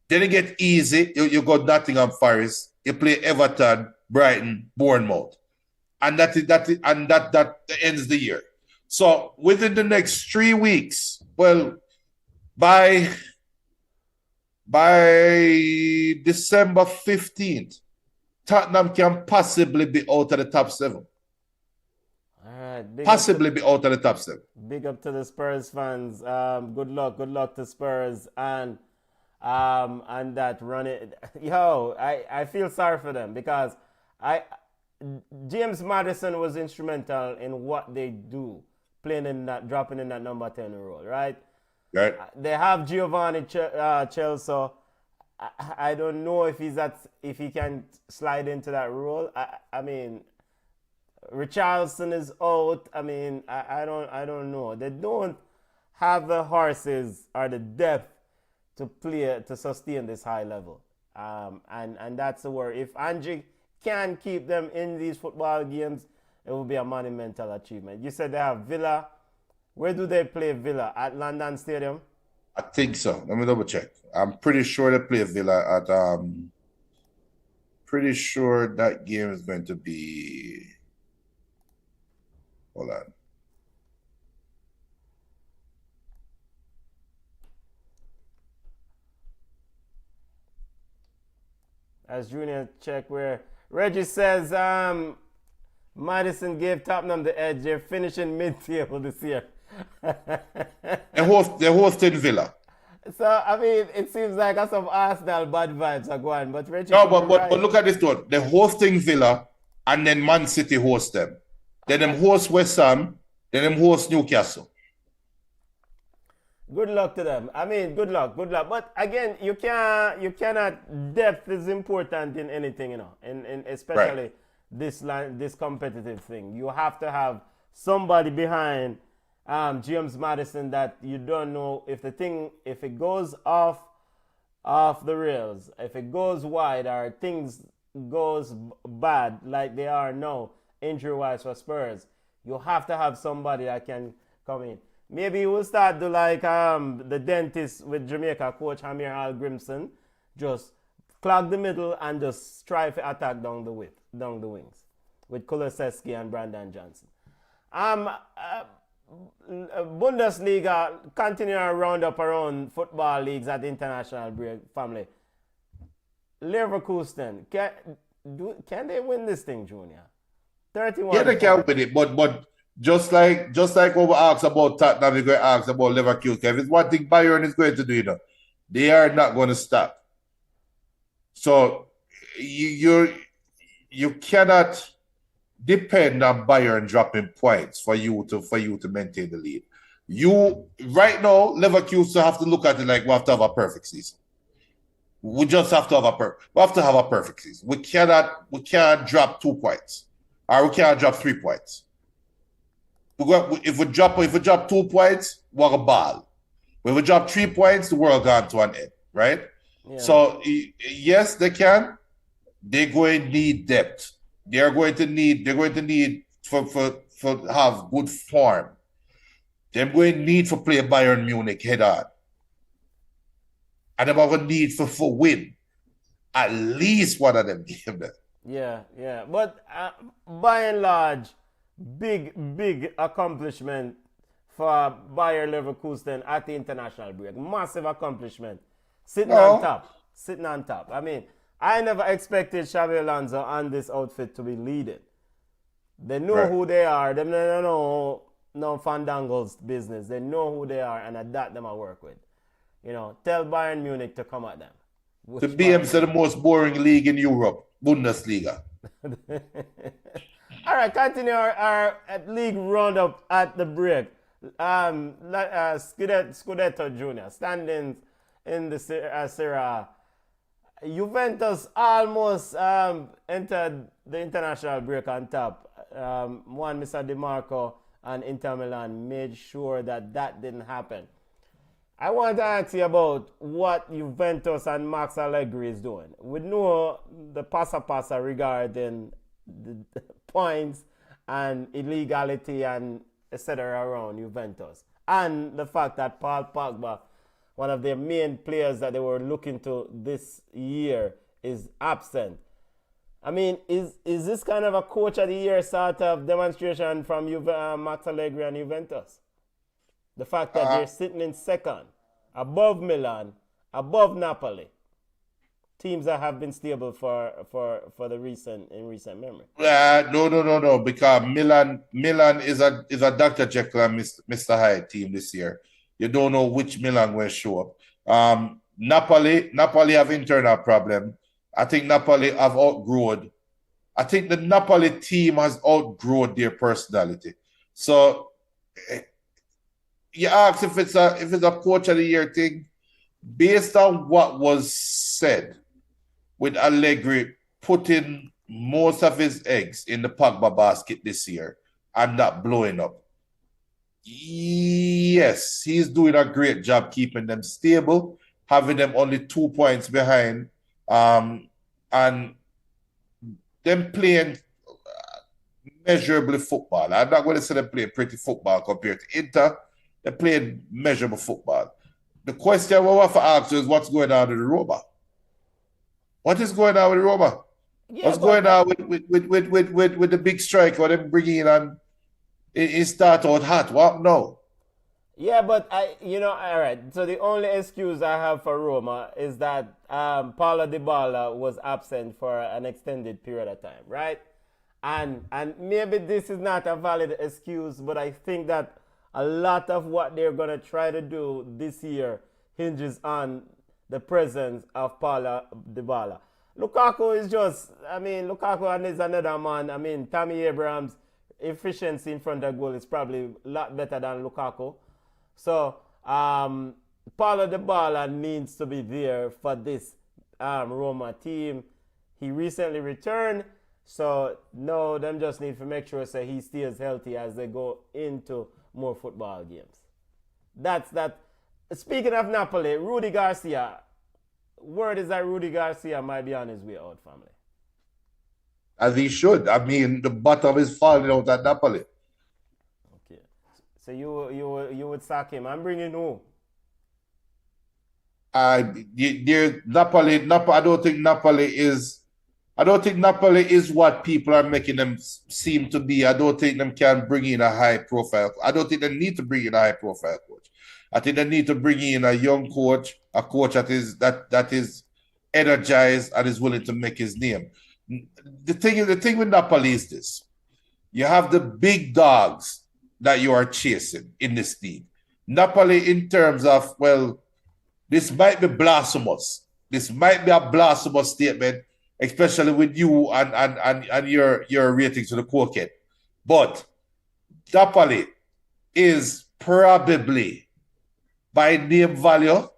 Then you get easy. You got Nottingham Forest. You play Everton, Brighton, Bournemouth. and that ends the year. So within the next 3 weeks, well, by December 15th, Tottenham can possibly be out of the top 7. All right, Possibly be out of the top 7. big up to the Spurs fans. Good luck to Spurs and that run it. Yo, I feel sorry for them because James Maddison was instrumental in what they do, dropping in that number 10 role, right? Right. They have Giovanni Chelsea. I don't know if if he can slide into that role. I mean, Richarlison is out. I mean, I don't know. They don't have the horses or the depth to sustain this high level. And that's the worry. If Angie can keep them in these football games, it will be a monumental achievement. You said they have Villa. Where do they play Villa? At London Stadium? I think so. Let me double check. I'm pretty sure they play Villa at pretty sure that game is going to be, hold on. As Junior check where Reggie says Madison gave Tottenham the edge. They're finishing mid-table this year. They're hosting Villa. So, I mean, it seems like some Arsenal bad vibes are going, but Reggie. No, but look at this one. They're hosting Villa, and then Man City host them. Then them host West Ham, then them host Newcastle. Good luck to them. I mean, good luck. But again, you cannot. Depth is important in anything, you know, in especially this competitive thing. You have to have somebody behind James Maddison that you don't know if it goes off the rails, if it goes wide or things goes bad like they are now, injury-wise for Spurs. You have to have somebody that can come in. Maybe we'll start to like the dentist with Jamaica coach Hamir Al Grimson, just clog the middle and just try to attack down the wings with Kulusevski and Brandon Johnson. Bundesliga continue to round up around football leagues at the international break family. Leverkusen, can they win this thing, Junior? 31. Yeah, they can win it, but just like what we asked about Tottenham, we're going to ask about Leverkusen. If it's one thing Bayern is going to do, you know, they are not going to stop. So you cannot depend on Bayern dropping points for you to maintain the lead. You right now, Leverkusen have to look at it like we have to have a perfect season. We just have to have a perfect season. We can't drop 2 points, or we can't drop 3 points. If we drop 2 points, we're a ball. If we drop 3 points, the world gone to an end, right? Yeah. So yes, they can. They're going to need depth. They're going to need for have good form. They're going to need for play Bayern Munich head on. And they're going to need for win at least one of them games. Yeah. But by and large, big accomplishment for Bayer Leverkusen at the international break. Massive accomplishment. Sitting on top. I mean, I never expected Xabi Alonso and this outfit to be leading. They know who they are. They don't know no Fandango's business. They know who they are, and at that them I work with. You know, tell Bayern Munich to come at them. The BM's the most boring league in Europe, Bundesliga. All right, continue our league roundup at the break. Scudetto Junior standings in the Serie A. Juventus almost entered the international break on top. One Mr. DiMarco and Inter Milan made sure that didn't happen. I want to ask you about what Juventus and Max Allegri is doing. We know the pasa regarding the points and illegality and etc. around Juventus. And the fact that Paul Pogba, one of their main players that they were looking to this year, is absent. I mean, is this kind of a coach of the year sort of demonstration from Max Allegri and Juventus? The fact that they're sitting in second, above Milan, above Napoli, teams that have been stable for the recent memory. No, because Milan is a Dr. Jekyll and Mr. Hyde team this year. You don't know which Milan will show up. Napoli have internal problem. I think Napoli have outgrown. I think the Napoli team has outgrown their personality. So you ask if it's a coach of the year thing, based on what was said with Allegri putting most of his eggs in the Pogba basket this year and not blowing up. Yes, he's doing a great job keeping them stable, having them only 2 points behind, and them playing measurably football. I'm not going to say they play pretty football compared to Inter. They playing measurable football. The question we want to ask is what's going on with Roma? What is going on with Roma? Yeah, what's going on with the big strike or them bringing in and it start out hot? What? No. Yeah, but all right. So the only excuse I have for Roma is that Paulo Dybala was absent for an extended period of time, right? And maybe this is not a valid excuse, but I think that a lot of what they're gonna try to do this year hinges on the presence of Paulo Dybala. Lukaku is Lukaku is another man. Tammy Abraham's efficiency in front of goal is probably a lot better than Lukaku. So, Paulo Dybala needs to be there for this Roma team. He recently returned, so no, them just need to make sure so he stays healthy as they go into more football games. That's that. Speaking of Napoli, Rudy Garcia. Word is that Rudy Garcia might be on his way out, family. As he should. The bottom is falling out at Napoli. Okay. So you would sack him. I'm bringing who? Napoli. I don't think Napoli is what people are making them seem to be. I don't think them can bring in a high profile. I don't think they need to bring in a high profile coach. I think they need to bring in a young coach, a coach that is energized and is willing to make his name. The thing with Napoli is this: you have the big dogs that you are chasing in this league. Napoli, in terms of, well, this might be blasphemous. This might be a blasphemous statement, especially with you and your ratings to the coquette. But Napoli is probably, by name value,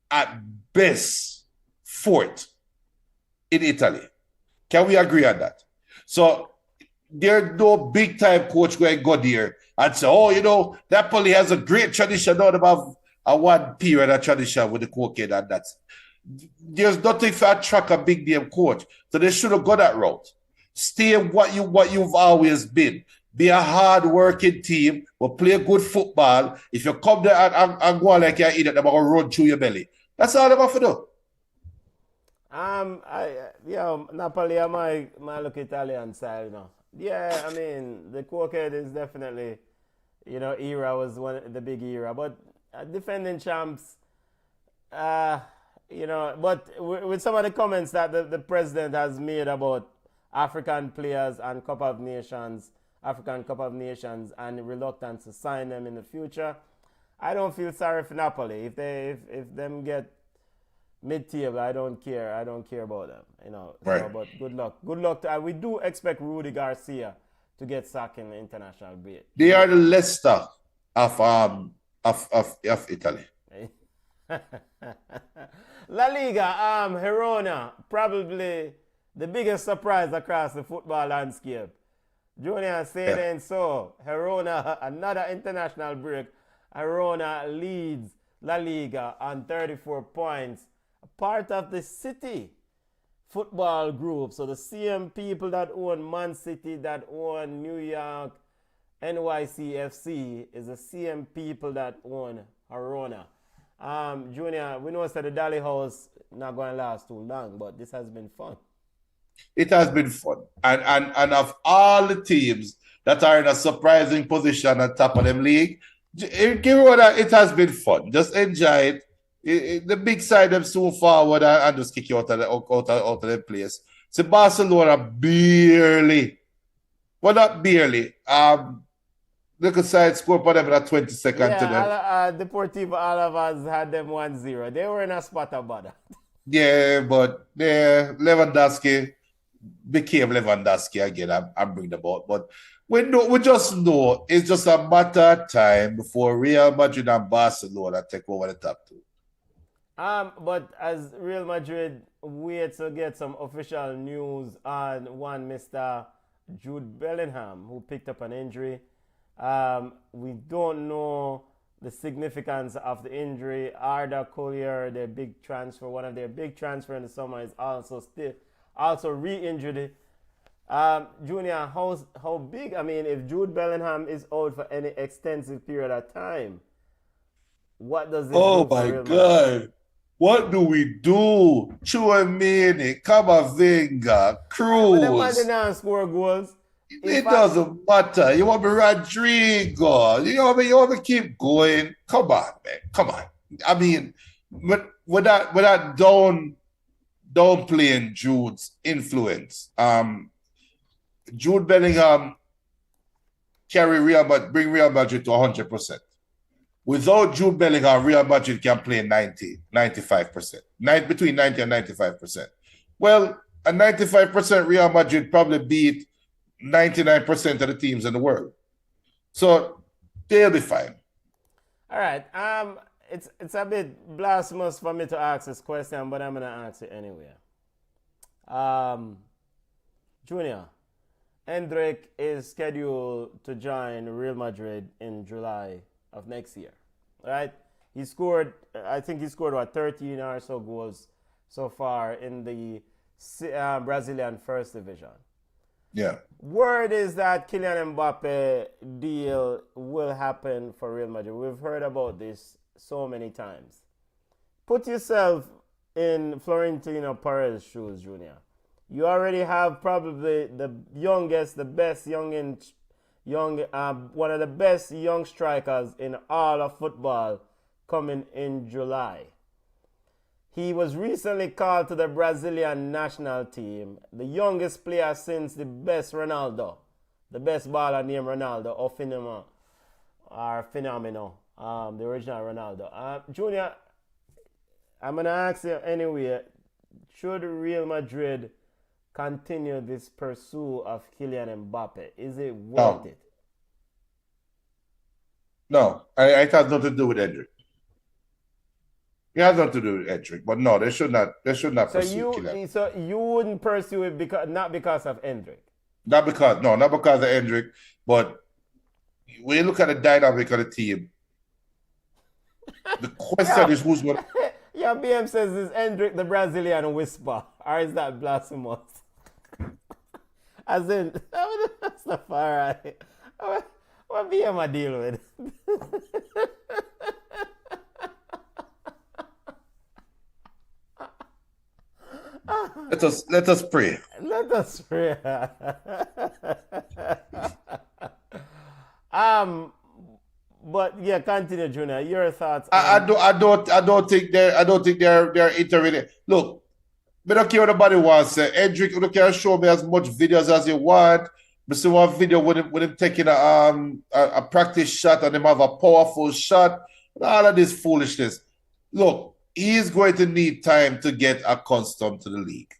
at best fourth in Italy. Can we agree on that? So there's no big time coach going to go there and say, Napoli has a great tradition. Not about a one period of tradition with the cocaine and that. There's nothing for attract a big name coach. So they should have gone that route. Stay what you've always been. Be a hard-working team. Will play good football. If you come there and go on like you're idiot, they're going to run through your belly. That's all they're going to do. Napoli are my look Italian style, Yeah, the cokehead is definitely, era was the big era. But defending champs, but with some of the comments that the president has made about African players and African Cup of Nations and reluctance to sign them in the future, I don't feel sorry for Napoli. If them get mid-table, I don't care. I don't care about them. Right. So, but good luck. Good luck. We do expect Rudy Garcia to get sacked in the international break. They are the Leicester of Italy. La Liga, Girona, probably the biggest surprise across the football landscape. Junior saying so. Girona, another international break. Girona leads La Liga on 34 points. Part of the City football group. So the same people that own Man City, that own New York, NYCFC, is the same people that own Girona. Junior, we know that the Dolly House not going to last too long, but this has been fun. It has been fun. And of all the teams that are in a surprising position at top of them league, give it that it has been fun. Just enjoy it. The big side them so forward and just kick you out of the place. So Barcelona barely, well not barely. Look side score for them in that 22nd to them. Deportivo Alaves had them 1-0. They were in a spot of bother. Yeah, but Lewandowski became Lewandowski again. I'm bringing about, but we just know it's just a matter of time before Real Madrid and Barcelona take over the top two. But as Real Madrid wait to get some official news on one Mr. Jude Bellingham, who picked up an injury. We don't know the significance of the injury. Arda Collier, their big transfer, one of their big transfer in the summer, is also re-injured. Junior, how big? I mean, if Jude Bellingham is out for any extensive period of time, what does this do Oh for my Real Madrid? God. What do we do? Chouameni, Camavinga, But the man Cruz. did not score goals. It doesn't matter. You want me Rodrigo. You want me keep going. Come on, man. Come on. I mean, without downplaying Jude's influence, Jude Bellingham bring Real Madrid to 100%. Without Jude Bellingham, Real Madrid can play 95%. Between 90 and 95%. Well, a 95% Real Madrid probably beat 99% of the teams in the world. So they'll be fine. All right. It's a bit blasphemous for me to ask this question, but I'm gonna ask it anyway. Junior, Hendrik is scheduled to join Real Madrid in July of next year. All right? I think he scored 13 or so goals so far in the Brazilian First Division. Yeah. Word is that Kylian Mbappe deal will happen for Real Madrid. We've heard about this so many times. Put yourself in Florentino Perez's shoes, Junior. You already have probably the youngest, the best one of the best young strikers in all of football coming in July. He was recently called to the Brazilian national team, the youngest player since the best Ronaldo, the best baller named Ronaldo, or Phenomenal, the original Ronaldo. Junior, I'm going to ask you anyway, should Real Madrid continue this pursuit of Kylian Mbappe? Is it worth it? No, it has nothing to do with Hendrik. It has nothing to do with Hendrik, but no, they should not pursue Kylian. So you wouldn't pursue it not because of Hendrik? Not because of Hendrik, but when you look at the dynamic of the team, the question is who's going to... Yeah, BM says, is Hendrik the Brazilian whisper? Or is that blasphemous? As in, that's not far right. What BM I deal with? Let us pray. Let us pray. But yeah, continue, Junior. Your thoughts? I don't think they're intervening. Look, I don't care what nobody wants. Hendrik, you can show me as much videos as you want. I see one video with him taking a practice shot and him have a powerful shot. All of this foolishness. Look, he's going to need time to get accustomed to the league,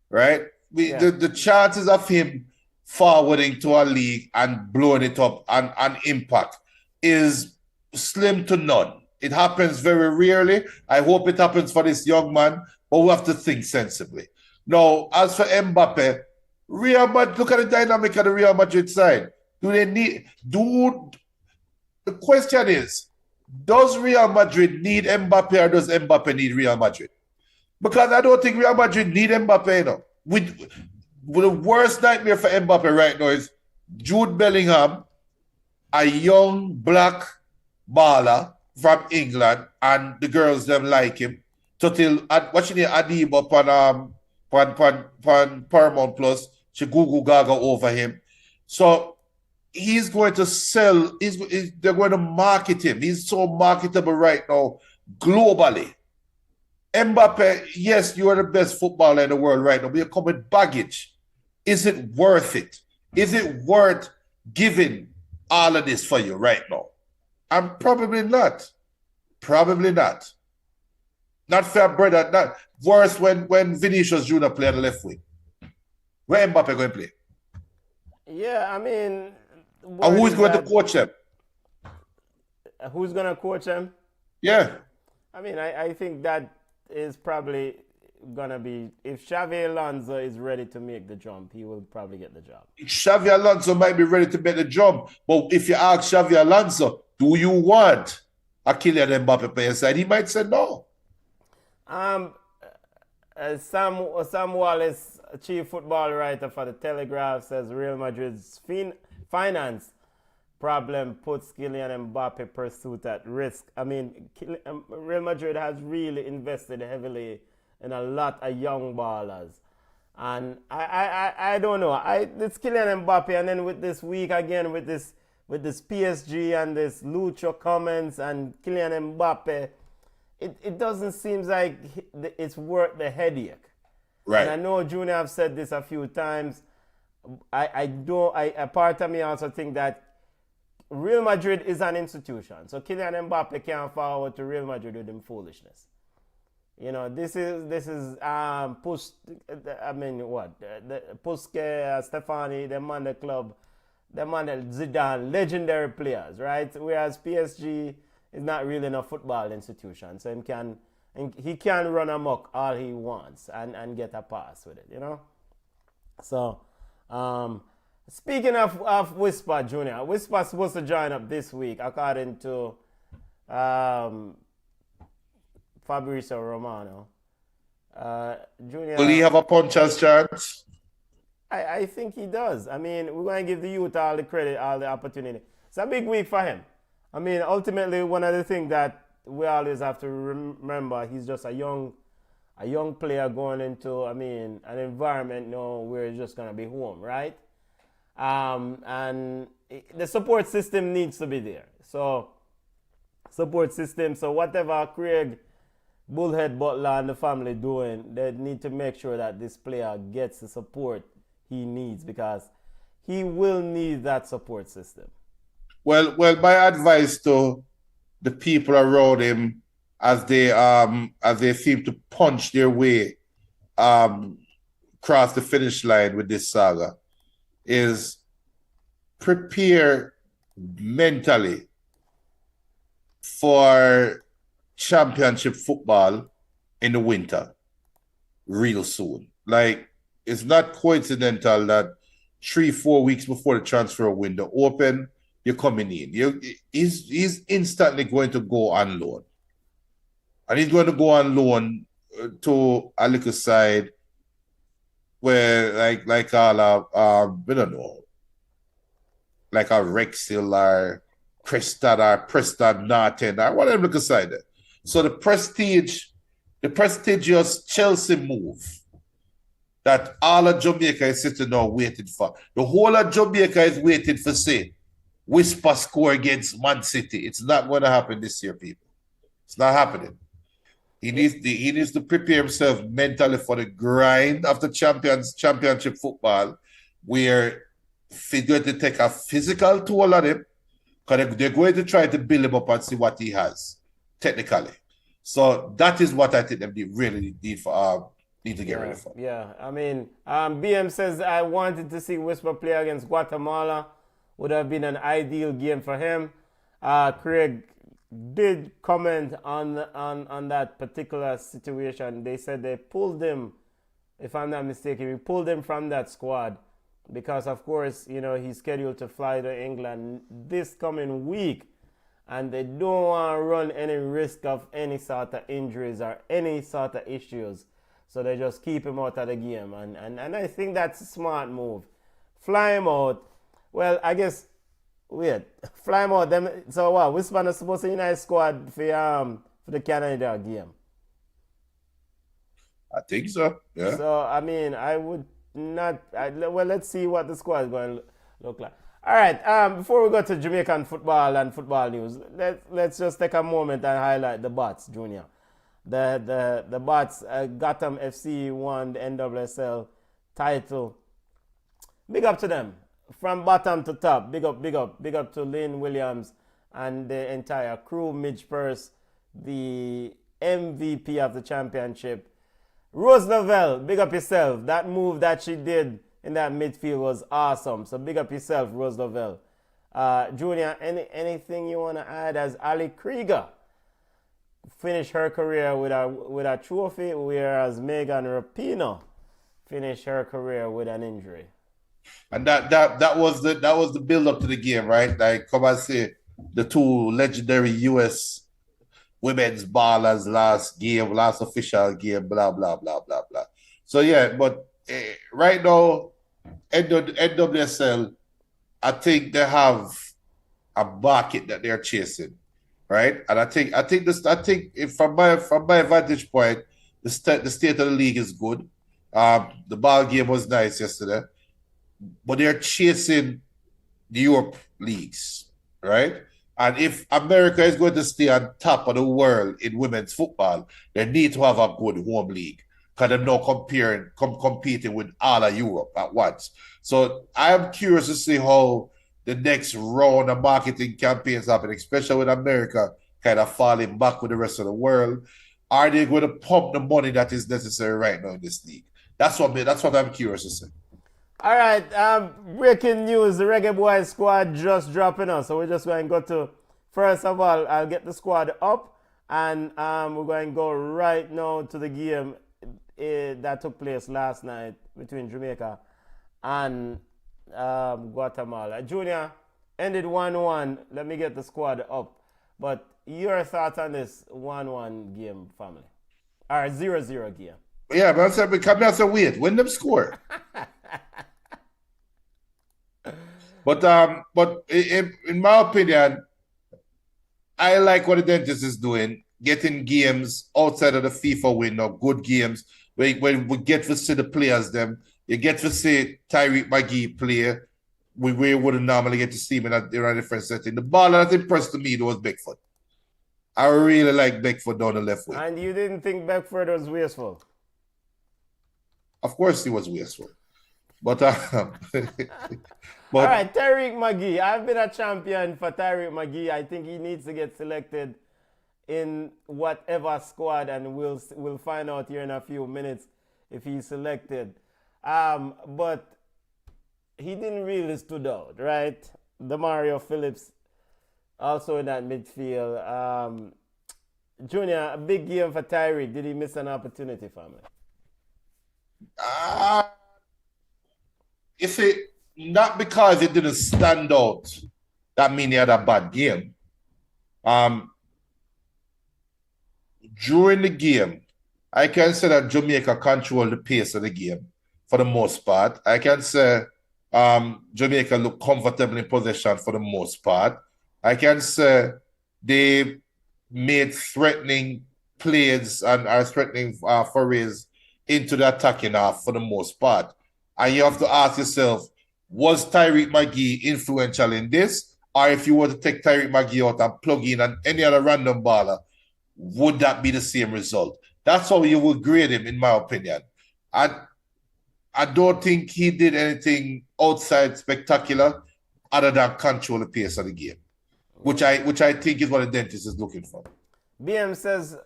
right? The chances of him forwarding to a league and blowing it up and impact is slim to none. It happens very rarely. I hope it happens for this young man, but we have to think sensibly. Now, as for Mbappe, Real Madrid, look at the dynamic of the Real Madrid side. The question is, does Real Madrid need Mbappe or does Mbappe need Real Madrid? Because I don't think Real Madrid need Mbappe, you know. With the worst nightmare for Mbappe right now is Jude Bellingham, a young black baller from England, and the girls them like him. Watching the Adib up on on Paramount Plus. She Google Gaga over him. So he's going to sell, they're going to market him. He's so marketable right now globally. Mbappe, yes, you are the best footballer in the world right now, but you come with baggage. Is it worth it? Is it worth giving all of this for you right now? I'm probably not. Probably not. Not fair, brother. Not worse when Vinicius Junior play on the left wing. Where Mbappe going to play? Yeah, I mean, and who is going to coach him? Who's going to coach him? Yeah. I mean, I think that is probably going to be, if Xavi Alonso is ready to make the jump, he will probably get the job. Xavi Alonso might be ready to make the jump, but if you ask Xavi Alonso, do you want a Kylian Mbappe player side? He might say no. Sam Wallace, chief football writer for the Telegraph, says Real Madrid's finance problem puts Kylian Mbappe pursuit at risk. I mean, Real Madrid has really invested heavily in a lot of young ballers. And I don't know. It's Kylian Mbappe, and then with this week again, with this PSG and this Lucho comments and Kylian Mbappe, it doesn't seem like it's worth the headache. Right. And I know Junior have said this a few times. A part of me also think that Real Madrid is an institution. So Kylian Mbappe can't forward to Real Madrid with them foolishness. You know, this is Puskas, Stefani, them on the club, them on the Zidane, legendary players, right? Whereas PSG is not really a football institution, so he can run amok all he wants and get a pass with it, you know. So, speaking of Whisper Junior, Whisper's supposed to join up this week, according to Fabrizio Romano. Junior, will he have a puncher's chance? I think he does. I mean, we're going to give the youth all the credit, all the opportunity. It's a big week for him. I mean, ultimately, one of the things that we always have to remember, he's just a young player going into, an environment where he's just going to be home, right? And the support system needs to be there. So, whatever Craig, Bullhead, Butler, and the family doing, they need to make sure that this player gets the support he needs, because he will need that support system. Well, my advice to the people around him as they seem to punch their way across the finish line with this saga is prepare mentally for championship football in the winter real soon. Like, it's not coincidental that 3-4 weeks before the transfer window open, you're coming in. He's instantly going to go on loan. And he's going to go on loan to a little side where like we don't know, like a Rexhill or Preston Norton or whatever little side there. So the prestigious Chelsea move that all of Jamaica is sitting now waiting for. The whole of Jamaica is waiting for say Whisper score against Man City. It's not going to happen this year, people. It's not happening. He needs to prepare himself mentally for the grind of the championship football, where he's going to take a physical toll on him, because they're going to try to build him up and see what he has technically. So that is what I think they really need to get ready for. Yeah, I mean, BM says, I wanted to see Whisper play against Guatemala. Would have been an ideal game for him. Craig did comment on that particular situation. They said they pulled him, if I'm not mistaken, we pulled him from that squad because, of course, he's scheduled to fly to England this coming week, and they don't want to run any risk of any sort of injuries or any sort of issues. So they just keep him out of the game. And I think that's a smart move. Fly him out. Well, I guess, fly him out. So what? Whisper is supposed to unite squad for the Canada game. I think so. Yeah. So, I mean, I would not. Well, let's see what the squad is going to look like. All right. Before we go to Jamaican football and football news, let's just take a moment and highlight the Bots, Junior. The Bots, Gotham FC won the NWSL title. Big up to them. From bottom to top. Big up, big up. Big up to Lynn Williams and the entire crew. Midge Purse, the MVP of the championship. Rose Lavelle, big up yourself. That move that she did in that midfield was awesome. So big up yourself, Rose Lavelle. Junior, anything you want to add as Ali Krieger finished her career with a trophy, whereas Megan Rapinoe finished her career with an injury. And that was the build up to the game, right? Like come and say the two legendary US women's ballers last official game, blah blah blah blah blah. So yeah, but right now, NWSL, I think they have a market that they're chasing, right? And I think if from my vantage point, the state of the league is good. The ball game was nice yesterday, but they're chasing the Europe leagues, right? And if America is going to stay on top of the world in women's football, they need to have a good home league because they're now competing with all of Europe at once. So I am curious to see how the next round of marketing campaigns happen, especially with America kind of falling back with the rest of the world. Are they going to pump the money that is necessary right now in this league? That's what I'm curious to see. All right, breaking news, the Reggaeboyz squad just dropping us. So we're just going to go to, first of all, I'll get the squad up, and we're going to go right now to the game that took place last night between Jamaica and Guatemala. Junior, ended 1-1. Let me get the squad up. But your thoughts on this 1-1 game, family? All right, 0-0 game. Yeah, but I said, come here and wait. When them score. But in my opinion, I like what the dentist is doing, getting games outside of the FIFA window, good games, when we get to see the players them. You get to see Tyreek McGee play. We wouldn't normally get to see him in a different setting. The ball that impressed me was Beckford. I really like Beckford down the left wing. And you didn't think Beckford was wasteful? Of course he was wasteful. But, All right, Tyreek McGee. I've been a champion for Tyreek McGee. I think he needs to get selected in whatever squad, and we'll find out here in a few minutes if he's selected. But he didn't really stood out, right? The Mario Phillips also in that midfield. Junior, a big game for Tyreek. Did he miss an opportunity, family? If it not because it didn't stand out, that means he had a bad game. During the game, I can say that Jamaica controlled the pace of the game for the most part. I can say Jamaica looked comfortable in possession for the most part. I can say they made threatening plays and are threatening forays into the attacking half for the most part. And you have to ask yourself, was Tyreek McGee influential in this? Or if you were to take Tyreek McGee out and plug in on any other random baller, would that be the same result? That's how you would grade him, in my opinion. I don't think he did anything outside spectacular other than control the pace of the game, which I think is what the dentist is looking for. BM says,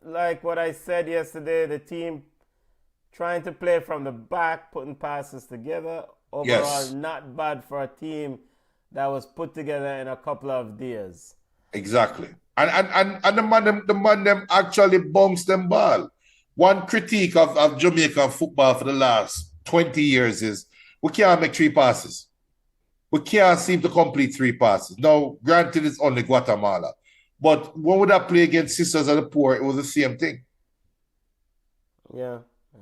like what I said yesterday, the team trying to play from the back, putting passes together. Overall, yes. Not bad for a team that was put together in a couple of days. Exactly. And the man them actually bounced them ball. One critique of Jamaican football for the last 20 years is we can't make 3 passes. We can't seem to complete 3 passes. Now, granted, it's only Guatemala. But when would I play against Sisters of the Poor, it was the same thing. Yeah.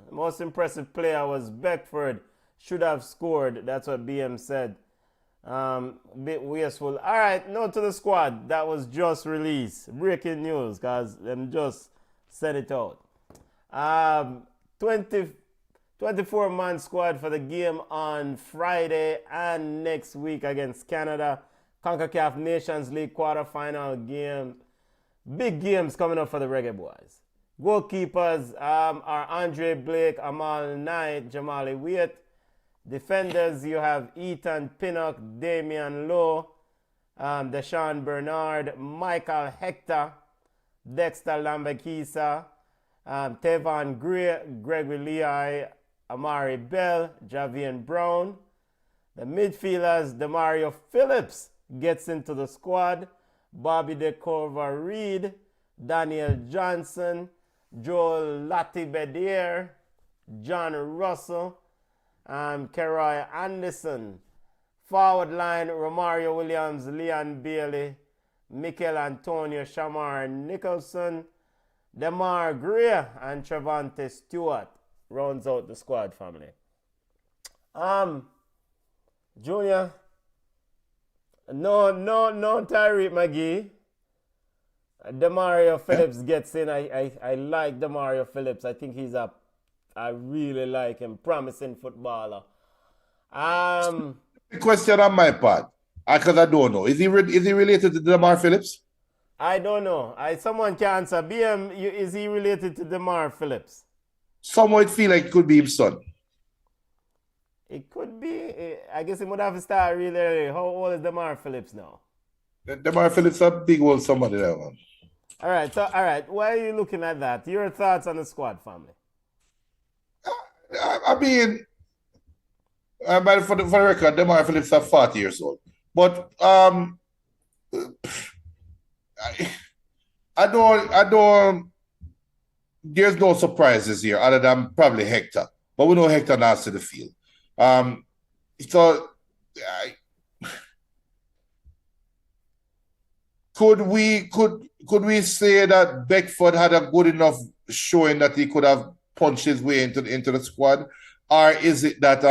The most impressive player was Beckford. Should have scored. That's what BM said. Bit wasteful. All right, now to the squad that was just released. Breaking news, guys. Them just sent it out. Um, 20, 24-man squad for the game on Friday and next week against Canada. CONCACAF Nations League quarterfinal game. Big games coming up for the Reggaeboyz. Goalkeepers are Andre Blake, Amal Knight, Jamali Wait. Defenders, you have Ethan Pinnock, Damian Lowe, Deshaun Bernard, Michael Hector, Dexter Lambakisa, Tevon Gray, Gregory Lehi, Amari Bell, Javian Brown. The midfielders, Demario Phillips gets into the squad. Bobby DeCorva Reed, Daniel Johnson, Joel Latibedier, John Russell, Keroy Anderson. Forward line, Romario Williams, Leon Bailey, Mikel Antonio Shamar Nicholson, Demar Gray, and Trevante Stewart rounds out the squad family. Junior, no Tyreek McGee. Demario Phillips gets in. I like Demario Phillips. I think I really like him. Promising footballer. Question on my part, because I don't know. Is he related to Demar Phillips? I don't know. Someone can answer. BM, is he related to Demar Phillips? Some might feel like it could be his son. It could be. I guess he would have to start really early. How old is Demar Phillips now? Demar Phillips a big old somebody there, man. All right. Why are you looking at that? Your thoughts on the squad, family? I mean, for the record, Demar Phillips are 40 years old. But I don't. There's no surprises here other than probably Hector. But we know Hector not to the field. Could we say that Beckford had a good enough showing that he could have punched his way into the squad? Or is it that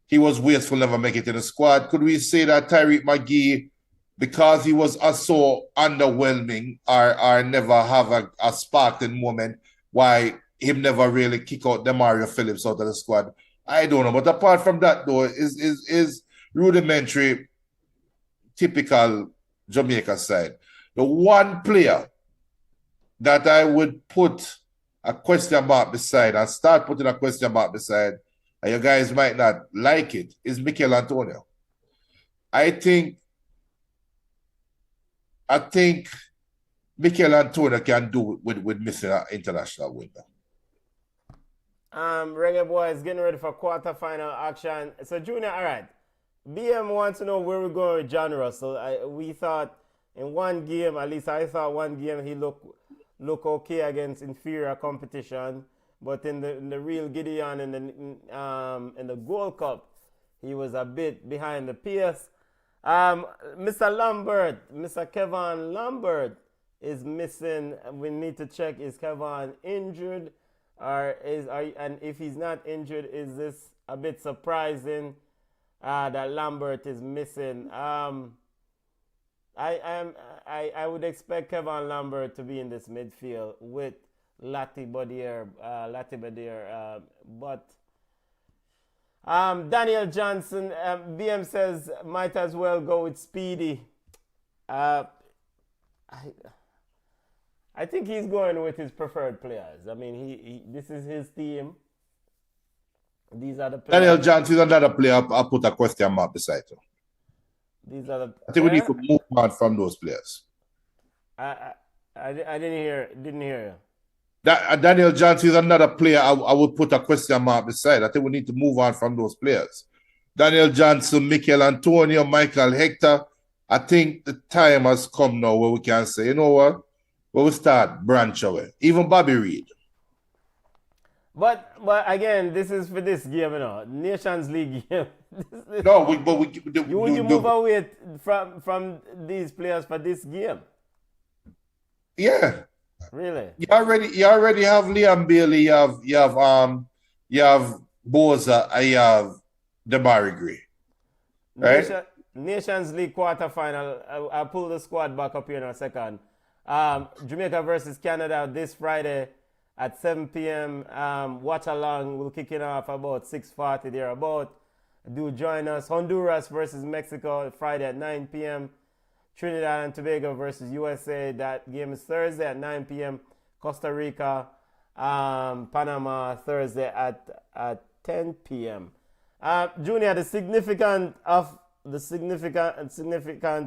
he was wasteful, never make it in the squad? Could we say that Tyreek McGee, because he was so underwhelming or never have a sparkling moment, why him never really kick out Demario Phillips out of the squad? I don't know. But apart from that, though, is rudimentary, typical Jamaica side. The one player that I would put a question mark beside and start putting a question mark beside, and you guys might not like it, is Mikel Antonio. I think Mikel Antonio can do with missing an international window. Reggaeboyz getting ready for quarterfinal action. So Junior, all right. BM wants to know where we're going with John Russell. We thought in one game, at least I thought one game he look okay against inferior competition, but in the real Gideon in the Gold Cup, he was a bit behind the pace. Mr. Lambert, Mr. Kevin Lambert is missing. We need to check, is Kevin injured, and if he's not injured, is this a bit surprising that Lambert is missing? I would expect Kevin Lambert to be in this midfield with Latibedier, but Daniel Johnson, BM says might as well go with Speedy. I think he's going with his preferred players. I mean, he this is his team. These are the players. Daniel Johnson is another player I'll put a question mark beside him. These are the. I think we need to move on from those players. I didn't hear you. Daniel Johnson is another player I would put a question mark beside. I think we need to move on from those players. Daniel Johnson, Mikel Antonio, Michael Hector. I think the time has come now where we can say, you know what? Where we start branch away. Even Bobby Reed. But again, this is for this game, you know, Nations League game. No, would you move away from these players for this game? Yeah. Really? You already have Liam Bailey, you have Boza, and you have Demari Gray. Right? Nations League quarterfinal. I'll pull the squad back up here in a second. Jamaica versus Canada this Friday at 7 p.m. Watch along. We'll kick it off about 6:40 there about. Do join us. Honduras versus Mexico Friday at 9 p.m. Trinidad and Tobago versus USA. That game is Thursday at 9 p.m. Costa Rica, Panama Thursday at 10 p.m. Junior, the significant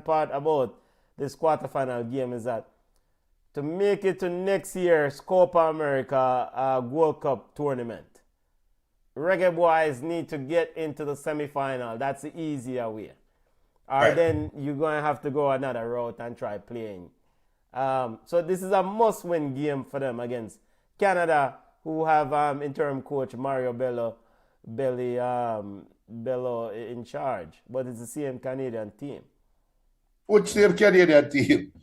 part about this quarterfinal game is that to make it to next year's Copa America World Cup tournament, Reggaeboyz need to get into the semifinal. That's the easier way. Or Right. then you're going to have to go another route and try playing. So this is a must-win game for them against Canada, who have interim coach Mario Bello in charge. But it's the same Canadian team. Which same Canadian team?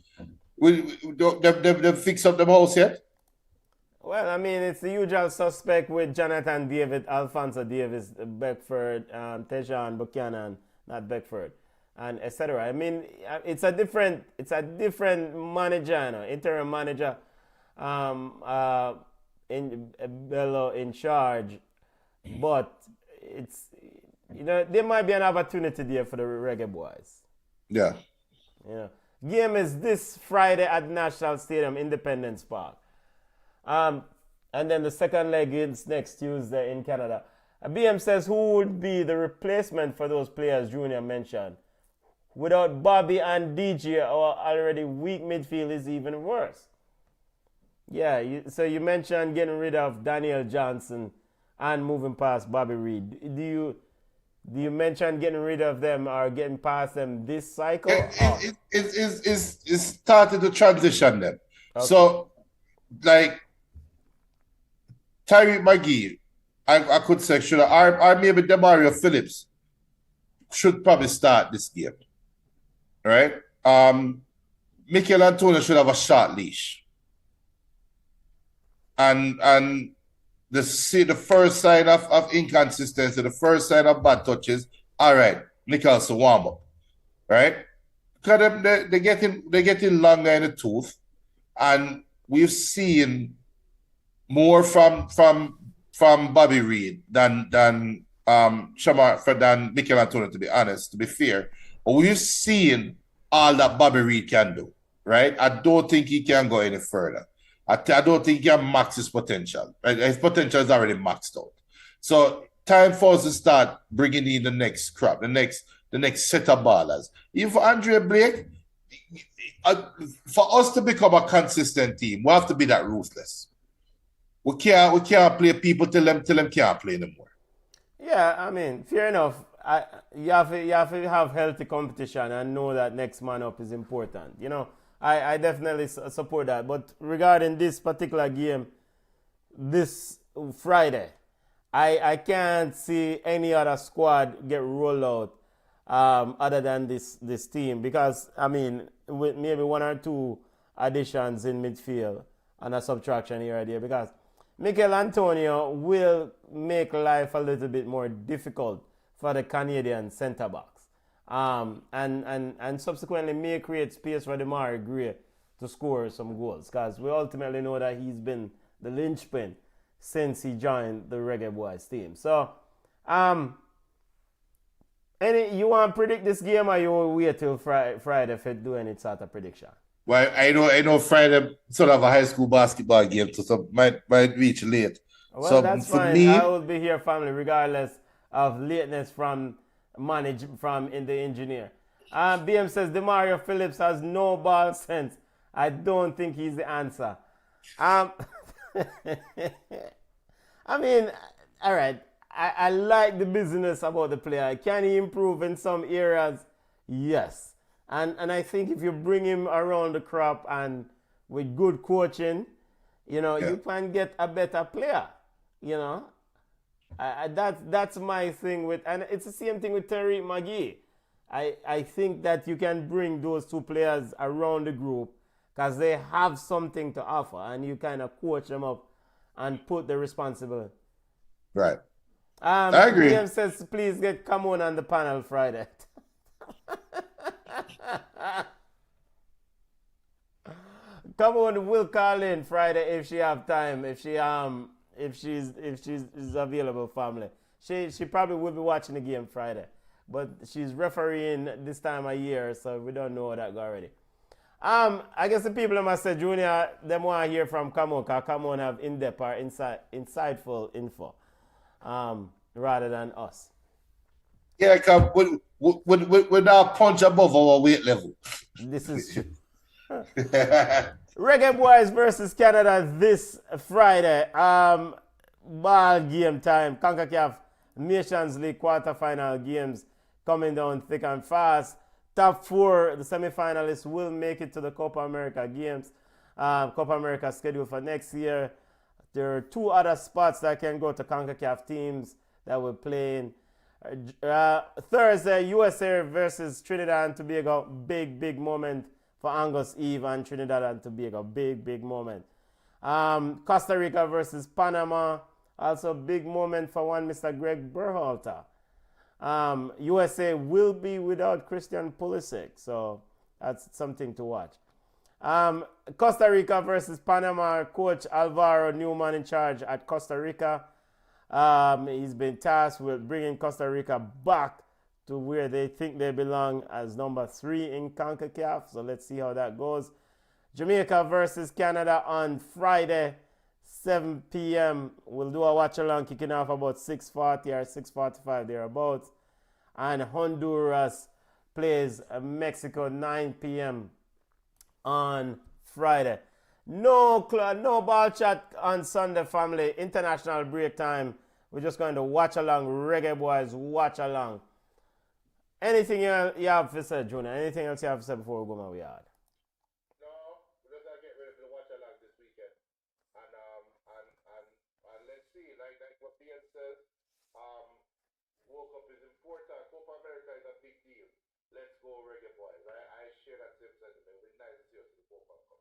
They fix up the house yet? Well, I mean, it's the usual suspect with Jonathan David, Alphonso Davis, Beckford, Tejan Buchanan, not Beckford, and etc. I mean, it's a different manager, interim manager, in Bello in charge, but it's there might be an opportunity there for the Reggaeboyz. Yeah. Game is this Friday at National Stadium, Independence Park. And then the second leg is next Tuesday in Canada. BM says, who would be the replacement for those players Junior mentioned? Without Bobby and DJ, our already weak midfield is even worse. Yeah, so you mentioned getting rid of Daniel Johnson and moving past Bobby Reed. Do you mention getting rid of them or getting past them this cycle? It's started to transition them. Okay. So, like, Tyreek McGee, I could say, or maybe Demario Phillips should probably start this game. Right? Mikel Antonio should have a short leash. And the first sign of inconsistency, the first sign of bad touches, all right, Nicholson warm up. Right? Because they're getting longer in the tooth. And we've seen more from Bobby Reed than Mikel Antonio, to be honest, to be fair. But we've seen all that Bobby Reed can do, right? I don't think he can go any further. I don't think he can max his potential. Right? His potential is already maxed out. So time for us to start bringing in the next crop, the next set of ballers. Even for Andre Blake, for us to become a consistent team, we have to be that ruthless. We can't play people till them can't play anymore. Yeah, I mean, fair enough. You have to have healthy competition and know that next man up is important. I definitely support that. But regarding this particular game, this Friday, I can't see any other squad get rolled out other than this team, because, I mean, with maybe one or two additions in midfield and a subtraction here or there, because Mikel Antonio will make life a little bit more difficult for the Canadian centre-backs. And subsequently may create space for Demarai Gray to score some goals, because we ultimately know that he's been the linchpin since he joined the Reggaeboyz team. So, you want to predict this game, or you will wait till Friday to do any sort of prediction? Well, I know Friday sort of a high school basketball game, so might reach late. Well, so that's for fine. me, I will be here, family, regardless of lateness from the engineer. BM says Demario Phillips has no ball sense. I don't think he's the answer. I mean, all right. I like the business about the player. Can he improve in some areas? Yes. And I think if you bring him around the crop and with good coaching, you can get a better player. That's my thing with, and it's the same thing with Terry McGee. I think that you can bring those two players around the group because they have something to offer, and you kind of coach them up and put the responsibility. Right. I agree. Liam says, please come on the panel Friday. Come on, we'll call in Friday if she have time. If she's available, family. She probably will be watching the game Friday, but she's refereeing this time of year, so we don't know that already. I guess the people must say, Junior, them want to hear from Camon, because Camon have in-depth or insightful info, rather than us. Yeah, because we're now punch above our weight level. This is true. Reggaeboyz versus Canada this Friday. Ball game time. CONCACAF Nations League quarterfinal games coming down thick and fast. Top 4, the semifinalists will make it to the Copa America games. Copa America scheduled for next year. There are 2 other spots that can go to CONCACAF teams that will play in. Thursday, USA versus Trinidad and Tobago. Big moment for Angus Eve and Trinidad and Tobago. Big moment. Costa Rica versus Panama. Also big moment for one Mr. Greg Berhalter. USA will be without Christian Pulisic, so that's something to watch. Costa Rica versus Panama. Coach Alvaro Newman in charge at Costa Rica. He's been tasked with bringing Costa Rica back to where they think they belong as number 3 in CONCACAF. So let's see how that goes. Jamaica versus Canada on Friday, 7 p.m. We'll do a watch-along kicking off about 6:40 or 6:45 thereabouts. And Honduras plays Mexico 9 p.m. on Friday. No ball chat on Sunday, family. International break time. We're just going to watch along. Reggaeboyz, watch along. Anything you have to say, Junior? Anything else you have to say before we go my yard? No, we're just gonna get ready for the watch along this weekend, and let's see. Like what Ian says, World Cup is important. Copa America is a big deal. Let's go, Reggaeboyz. I share that same sentiment. It's nice to see us in the Copa Cup.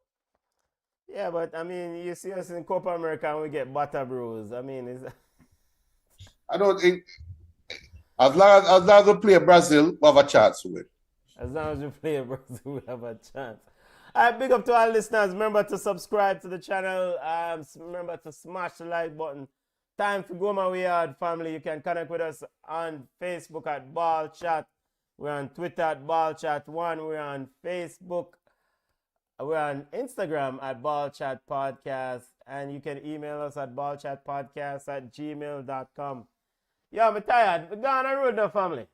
Yeah, but I mean, you see us in Copa America and we get butter brews. I mean, I don't think as long as we play Brazil, we have a chance to win. As long as we play Brazil, we have a chance. All right, big up to our listeners. Remember to subscribe to the channel. Remember to smash the like button. Time for Go My Way Yard, family. You can connect with us on Facebook at Ballchat. We're on Twitter at Ballchat1. We're on Facebook. We're on Instagram at Ballchat Podcast. And you can email us at ballchatpodcast@gmail.com. Yo, I'm tired. We're going on the road now, family.